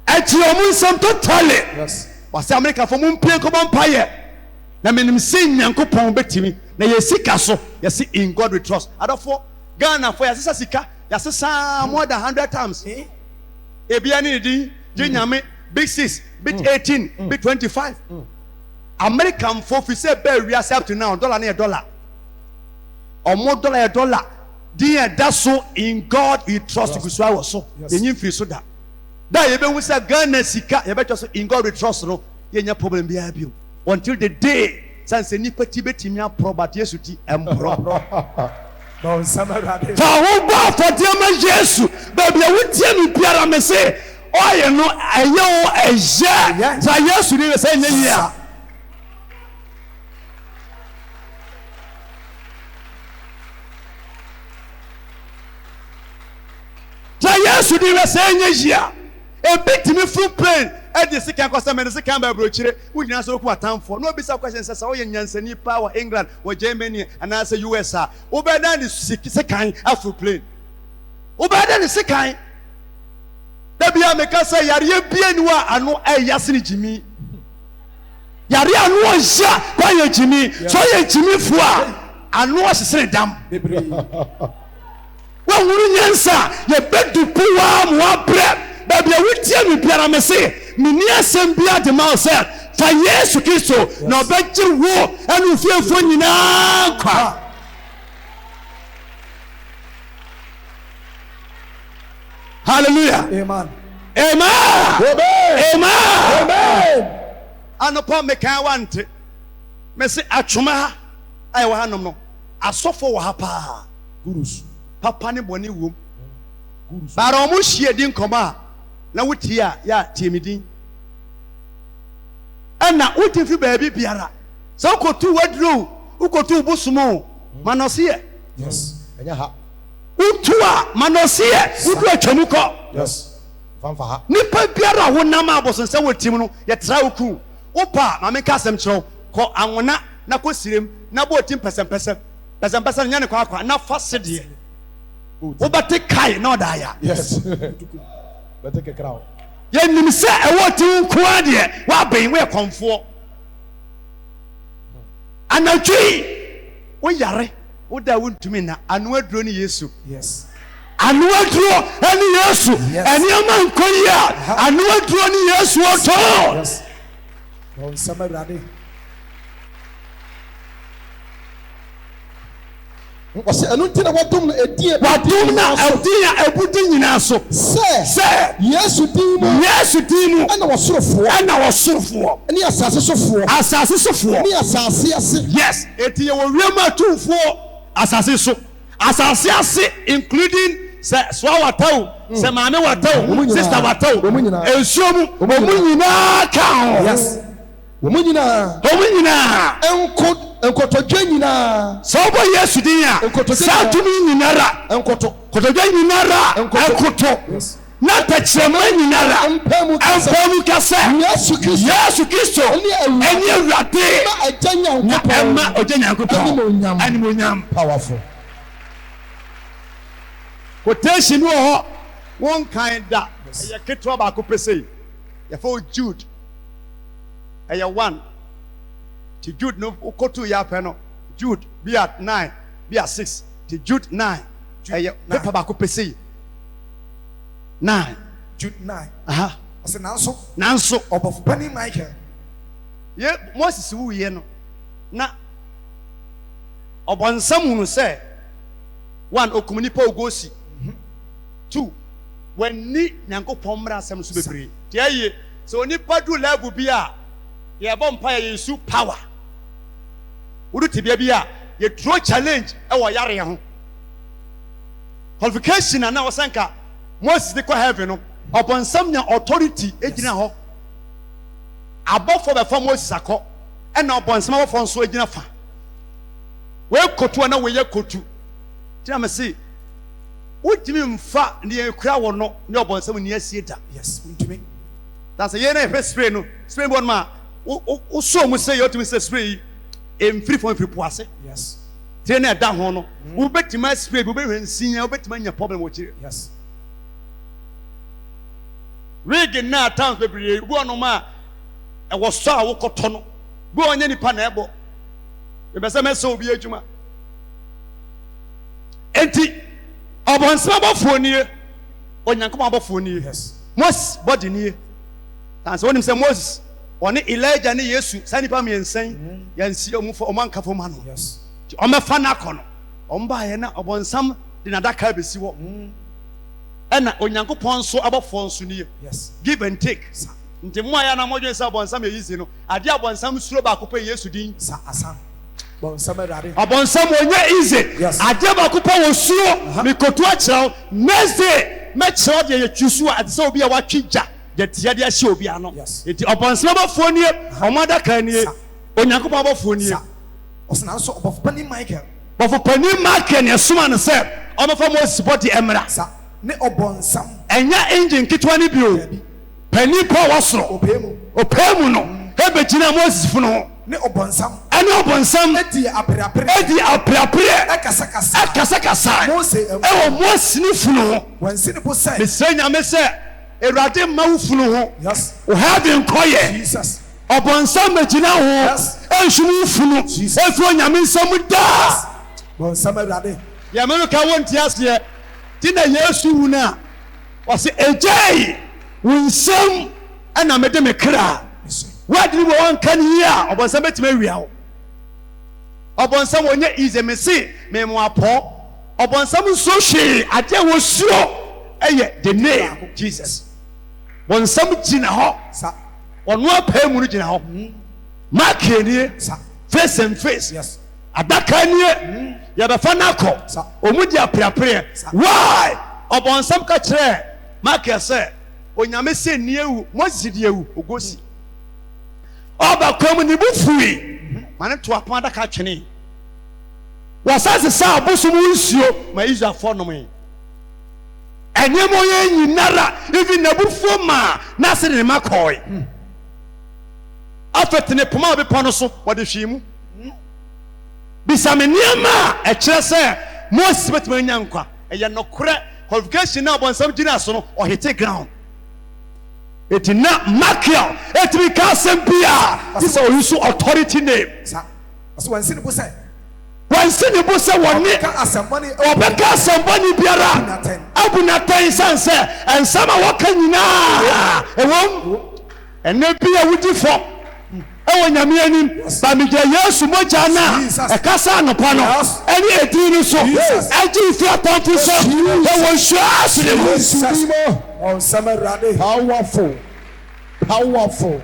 eti omunsam totally
Yes.
wase America for mun pie ko bon paye na menim sin nyankopon betimi na ye sika so ye see in God we trust adofo Ghana for yasesa sika yasesa more than 100 times ebia ni di nyame big 6 big 18 big 25 American for fi say be we up to now dollar na dollar omo dollar dia da so in God we trust ku so awo so yenyi free so da ye be wu say Ghana sika ye be so in God we trust no yenya problem bia bio until the day sanse nipa ti betimi aprobat Yesu ti empro
Bon samarade.
fa wo ba for dem Yesu baby we tie mi biara me say oye no aye o eje za Yesu ni say nyia za Yesu ni say nyia e betimi full plane e dey sick custom and sickamba brochire we nyina so ku atamfo no bisa question say wo nyansani power England or Germany and as US wo be dan the sick kan full plane wo be dan the sick kan Dabia meka say yare bia ni wa ano yase ni jimi. Yare anu ohia kwa ye jimi. So ye jimi fu a anu ohsesere dam. Wa wuru nyansa ye bedupu wa mo abre. Dabia wutie mi biara me se mini asem bia de ma se fa Yesu Kristo na obegye wo anu fiefo nyina kwa. Hallelujah.
Amen.
Amen.
Amen.
Amen. Anopa meka wante. Me se atwoma ha ai wa hanom no. Asofo wo ha pa.
Gurus.
Papa ne boni wom. Gurus. Bara omo hie din koma na wuti a ya tiemidin. Ana wuti fi baabi biara. So kotu wadru, ukotu busumo. Manose.
Yes. Enya ha.
Utua manose. Udu atwamuko.
Yes. Fanfa ha.
Nipa biara wonam abosonse wotim no ye tra oku. Opa ma meka asem kyerɛw kɔ anwona na kɔ sirem na bo tim pɛsɛmpɛsɛ pɛsɛmpɛsɛ nya ne kɔ akɔ na fa sedie wobate kai na ɔdaaya.
Yes. Let take a crowd.
Ye nim sɛ ɛwɔ tim ko adeɛ wa bɛn we kɔnfoɔ anadwi wo yare wo da wontumi na anu aduro ni Yesu.
Yes.
Anu aduro ani Yesu ani ama nkoyi a anu aduro ni Yesu oto.
Yes. Bon sama rade.
Ɔsɛ ɛnu ntina wadum no edie.
Wadum na edie ebudi nyina so. Sɛ
Yesu din mu.
Yesu din mu.
Ɛna wɔsorofoɔ.
Ɛne
asase sofoɔ.
Asase sofoɔ.
Ɛne asase ase.
Yes, eti ye wo wiem atumfoɔ asase so. Asase ase including sɛ soa wataw, sɛ maame wataw, sister wataw. Ensuo mu omu nyina ka ho.
Yes. Omu nyina. Nkotodwe nyina.
So bo Yesu din a. Sa tumi nyinara. Kotodwe nyinara. Enkoto. Na takyerema nyinara. Ampamu kasa. Yesu Kristo. Eni awurade. Na emma ojanyankopɔn. Animonyam.
Powerful.
Quotation wo ho. One kind da. Eye ketwa ba ko pese. Ye fo Jude. Eye 1. Ti Jude no kotu ya pe no. Jude be at 9, be at 6. Ti Jude 9. Eye paper ba ko pese. 9.
Jude 9.
Aha.
Ase nanso
obofo
pani Michael.
Ye Moses wu ye no. Na obonsam hunu se 1 okumuni pa ogosi. 2 when ni nyankopɔn mmara asɛm so bebre tie ye so oni padu level bi a ye bɔ mpa ye Yesu power wudu tibia bi a ye draw challenge e wo yare ho qualification na wasanka Moses de kɔ heaven no ɔbɔnsam nya authority egina hɔ abɔfo be fa Moses akɔ ɛna ɔbɔnsam abɔfo nso egina fa we kotu na we ye kotu tina me say utimi mfa ne ekura wo no ne obonsam ne asie da.
Yes, utimi.
That's ye na spray no spray bon ma wo so mu say you utimi say spray emfiri fo emfiri poase.
Yes.
Tie na da ho no wo betima spray wo be hwensin wo betima nya problem wo kire.
Yes.
Rig na times bebre bu ono ma e wo so a wo koto no bu onye nipa na ebo e be say me so obi adwuma enti obonsam abofo nie onyankopɔn abofo nie.
Yes.
Moses body nie tanse wonim say Moses one Elijah ne Yesu sanipa miensen yansi omufo omankafo ma no.
Yes.
Omefa na kono omba ye na obonsam de nadaka besi wo ɛna onyankopɔn so abofo nso nie.
Yes.
Give and take. Nti mo aya na modwen say obonsam ye yizi no ade obonsam suro ba ko pe Yesu din
sa asa bon sama rade
obonsam onye easy ade ba ko pe wo suro mi kotu a kyerɛw next day me kyerɛw de ye twusu a se obi a watwigya de tia de ahye obi ano enti obonsam abofo nie omada kan nie onyankopɔn abofo nie
osna so obofo pani Michael
bofo pani Michael ne soma no se omofa Moses body emra
sa ne obonsam
enya engine kitwa ne bio pani pa wasoro opemu no ebe gina Moses fu no
ne obonsam
ene obonsam
edi apreapre ekasa
Moses ni fu no
wansi ne bo sai
mesenya me se Erade ma wo funu ho.
Yes.
O have nkoye.
Jesus.
Obonsam magina ho.
Yes.
Enhunu funu. Efu onyame nsam da.
Bonsam Awurade.
Ya me no ka won ti ase. Ti na Yesu wu na. O se ejai wo nsam ana mede me kra. What do we want can hear? Obonsam betime wia ho. Obonsam onye ize me se me mo apo. Obonsam so hwe ade wo suo. Eye the name Jesus. Bonsam gina ho.
Sa.
Ono apa mu no gina ho. Mark nie.
Sa.
Face and face.
Yes.
Adaka nie. Ya be fa na ko.
Sa.
Omudi apreapre. Why? Obonsam ka kire. Mark say onyame se nie ewu, Moses die ewu, ogosi. Oba kwam ni bufui. Mane to apon adaka twene. Wasase sa abosum nsuo ma Israel for no me. Enye mo ye nyinara even nabufo ma na se ne makoi. Afet ne poma be pono so wode hwimu. Bisame niama e kire se Moses betuma nya nkwa. Eye nokore qualification na bonsam gina so no o hit ground. Eti na Michael etimi ka sempia. This is also authority name.
Sa. Aso wansi ne bo say.
Wansi ne bo say woni
ka asambani
obeka asambani biara. Abunatan sanse ensama waka nyina. Ewom ene bia wudi fo. Ewo nyame anim ba me gya Yesu moja na e kasa anopa no eni edin so aji fi atanti so ewo hwa so ne mo
on Awurade.
Powerful.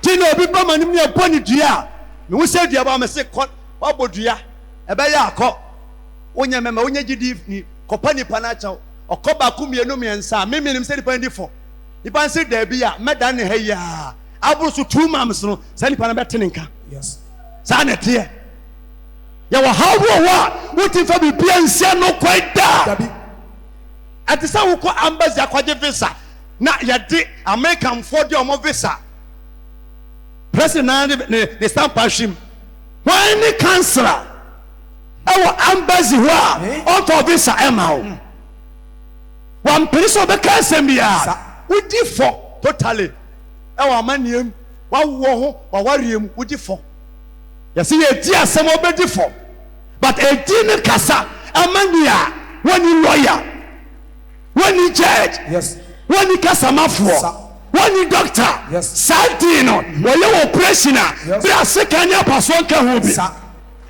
Tino obi ba manim ne boni dua me wo se dua ba me se ko obodua e be ya akọ onya mema onya gidi ni kopa nipa na chaw okoba kumienu miensa meminim se nipa ndi fo nipa se da bi a meda ne ha ya abrusu 2 months no se nipa na betene nka.
Yes.
Sa na tie ya wa hawo wa wuti fa bi bia nsia no kwaida
Dabi.
atisa wo ko embassy akwaje visa na ya de American for the omo visa president ne stamp ashim when ni councillor our embassy wa on to visa emao one person be cancel bia udi for totally our maniem wa wo ho wa wariem udi for ya see ye di asem obedi for but e di ne kasa amania when you lawyer when you judge
Yes.
when you kasamafo when you doctor
Yes.
sadino when you operation bra sekanya paso ka ho bi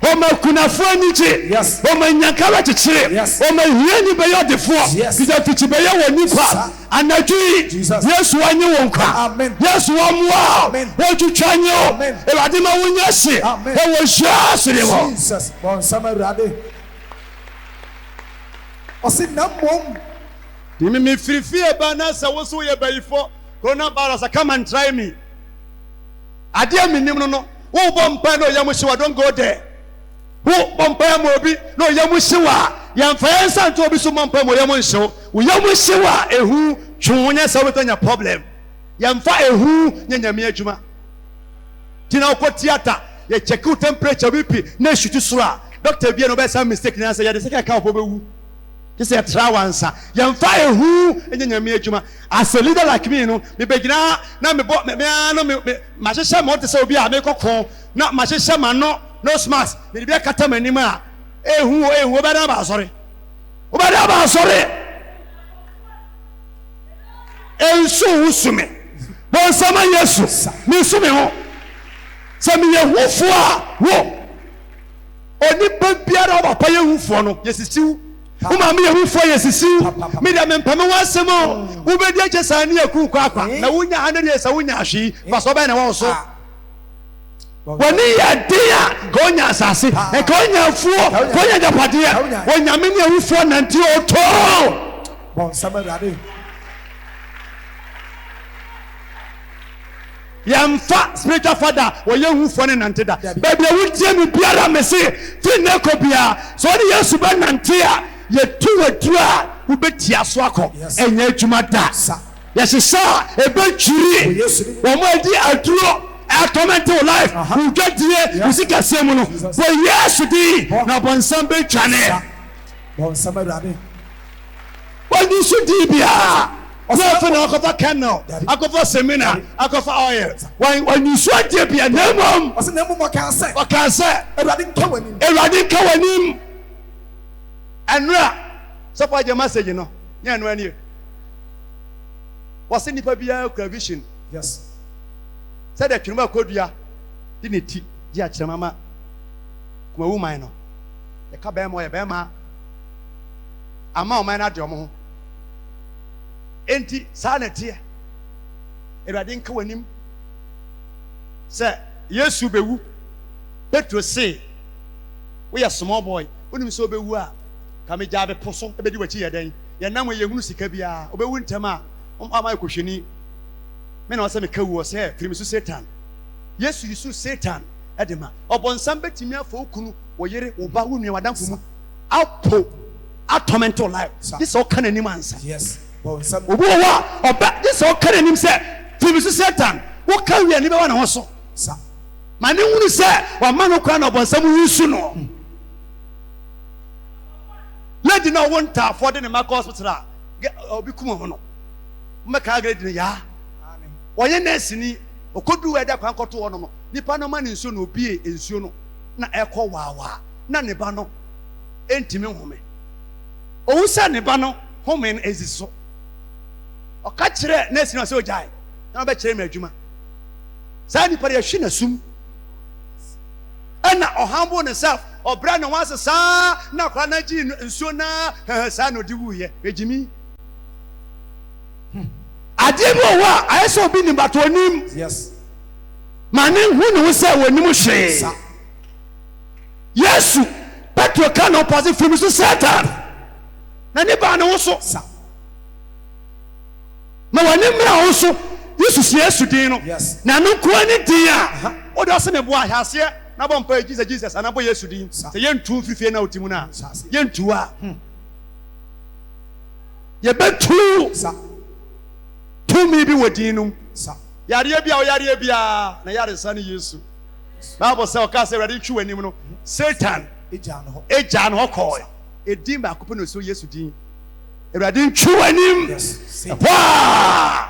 Oma kunafo anije.
Yes.
Oma nyankara chichire.
Yes.
Oma hieni beyo defo.
Yes.
Kita tichibeyo wonipa. Anajui.
Jesus.
Yesu wanyi wonka.
Amen.
Yesu wamwa.
Amen.
Wochuchanyo.
Amen.
Eladima wunyasi.
Amen.
Ewo shasi dewo.
Jesus. Bon Samarade. Osi namom.
Dimi mi firifie bana sa woso ye bayifo. Coronavirus, come and try me. Adia minim no. Wo bompa no yamushiwa, don't go there. Wo bompa mobi no yamushiwa. Yamfayansa nto obi so bompa mo yamunsho. Wo yamushiwa ehu twunya sa wetanya problem. Yamfa ehu nyanyame adwuma. Tina okọ theater ye check out temperature BP na shutu sura. Doctor bia no be some mistake na say ya de second ka obewu. This is a trawansa. Yamfa ehu nyanyame adwuma. As a leader like me no, me begina na me no me mahehye mo te say obi a me kokon na mahehye ma no smart. Me bia kata manim a ehu obeda ba sorry. Obeda ba sorry. Enso usume. Bon sama Yesu. Me sume ho. Se me yehufo a wo. Oni biara ba pa yehufo no yesisiw. Uma me yehufo yesisiw. Me da me mpame wasemo. Wo be di agesa ne yaku kwa na wonya hane ne sa wonya ahwi. Ba so ba na wo so. Woni ya dia gonya asase. E gonya fuo. Gonya japade. Wonya me ne yehufo nanti oto.
Bon Samarade.
Yamfa spiritual father wo yehufo ne nante da baby wo tie me biara me se fi ne ko bia so ne Yesu ba nante a ye tuwadu a wo betia so akọ enya adwuma da yesisa ebetwiri wo mo adi aduro automatic life wo gadie wo sika semu no wo Yesu di na bonsam betwane
Bon Samarade.
wo ni su di bia Ọsẹ na akọfa kennel, akọfa seminar, akọfa oil. When you swear dear be a name.
Ọsẹ na emu mo kan sẹ.
Ọkan sẹ.
Ewurade nka w'anim.
Ewurade nka w'anim. Ẹnura sọfọ agye message no. Nye ẹnu ẹni. Wọ́n sẹ nipa biara kura vision.
Yes.
Sẹ de twene mu akodua di ne ti di akyerɛ mama. Kuma woman no. Yɛ ka bɛn mo yɛ bɛn ma. Ama ɔman na de ɔmo ho. Enti saa na teɛ. Ewurade nka w'anim. Sɛ Yesu bewu. Petro say, we are small boy. Wonim sɛ obewu a kame gya bɛpo so ebedi w'akyi yɛ dɛn. Yɛ nam yɛ hunu sika bia. Obewu ntɛm a ama ekohwani. Me na wɔsɛ me ka wu sɛ firim so Satan. Yesu yisu Satan edema. Ɔbɔnsam betimi afɔ okunu wɔyere ɔba wo nua wadamfo mu. Apo atorment life. This all kind of nim answer.
Yes. Bɔnsam.
Obi wɔ hɔ a ɔba this all kind of nim sɛ firim so Satan. Wo ka wi ani bɛ wa na ho so.
Sa.
Ma ne hunu sɛ wa ma no kwa na ɔbɔnsam yisu no. Lady na won ta for the medical hospital a obi kuma ho no. Mmeka grade ne ya.
Amen.
Wɔyɛ nurse ni okodu ɛda kwan kɔto hɔ no. Nipa no ma ne nsuo no obie nsuo no na ɛkɔ waawa. Na ne ba no entimi home. Owu sɛ ne ba no home no ezi so. Ɔka kyerɛ nurse no sɛ ogyae. Na ɔbɛ kyerɛ me adwuma. Saa nipa yɛ hwe na sum. Ɛna ɔhambo ne self ɔbra ne ho ase saa na akora na gyi nsuo na saa na ɔde wuyɛ ejimi adeɛ bi wɔ hɔ a ayɛ sɛ obi nim bato onim.
Yes.
Ma ne hu ne ho sɛ wɔnim hwee. Yesu Petro ka na ɔpɔse firim so Satan na ne baa ne ho so ma wɔne mmra ho so Yesu si Yesu din no.
Yes.
Na no nkoa ne din a wode ɔse ne boa ahyaseɛ na bɔ mpa Jesus anabɔ Yesu din sɛ yɛntu mfifie na otimu na yɛntu a yɛbɛtu tumi bi wɔ din no yareɛ bi a ɔyareɛ bia na yaresa ne Yesu. Bible sɛ ɔka sɛ Awurade twi w'anim no Satan egya ne hɔ kɔɔ edin baako pɛ na osi Yesu din Awurade twi w'anim waa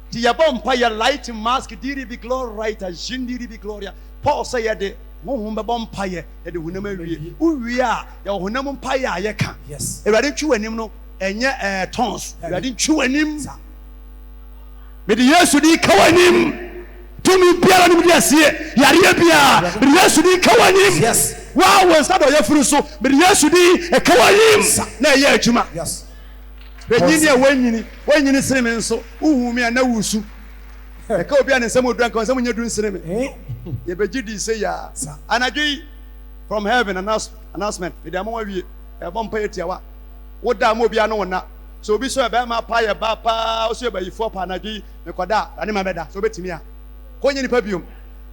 ti yɛbɔ mpa yɛ light mask diri bi glory right a jindiri bi gloria Paul sɛ yɛde honhom bɛbɔ mpa yɛ yɛde honam awie uwie a yɛ honam mpa yɛ a yɛka Awurade twi w'anim no ɛnyɛ tons Awurade twi w'anim mede Yesu di ka w'anim tumi biara no mede aseɛ yareɛ biara mede Yesu di ka w'anim waa wɔ nsa dɔ yɛfuru so mede Yesu di ka w'anim na ɛyɛ adwuma bɛnyini a wɔnyini sene me nso wohu me a na wusu ɛka obi a ne nsɛm odura nka nsɛm nyɛ duru nsene me yɛbɛgye di sɛ ya anadwo from heaven announcement mede ama wawie ɛbɔ mpa yɛ tiawa woda ma obi a no wo na so obi so ɛbɛma pa yɛ ba paa so yɛbayifoɔ pa anadwo yi mekɔda a ane ma bɛda so wobɛtumi a kɔnyɛ nipa biom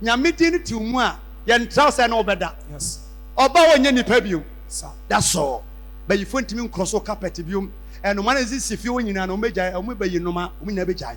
nyame din no tiw mu a yɛntraw sɛ na wobɛda ɔba wɔnyɛ nipa biom that's all bayifoɔ ntimi nkorɔ so carpet biom ɛnoma no ɛsi si fie wɔ nyinaa no ɔmɛgyae ɔmo bɛyi noma ɔmo nyinaa bɛgyae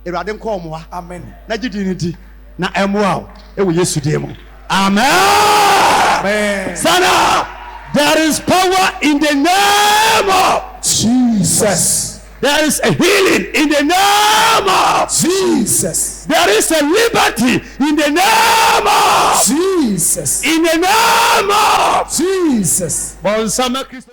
Awurade nkɔ ɔmoa
Amen.
Na gye din no di na ɛmoa wo ɛwɔ Yesu din mu amen. Sana there is power in the name of
Jesus.
There is a healing in the name of
Jesus.
There is a liberty in the name of
Jesus.
In the name of
Jesus.
Bonsama Christ.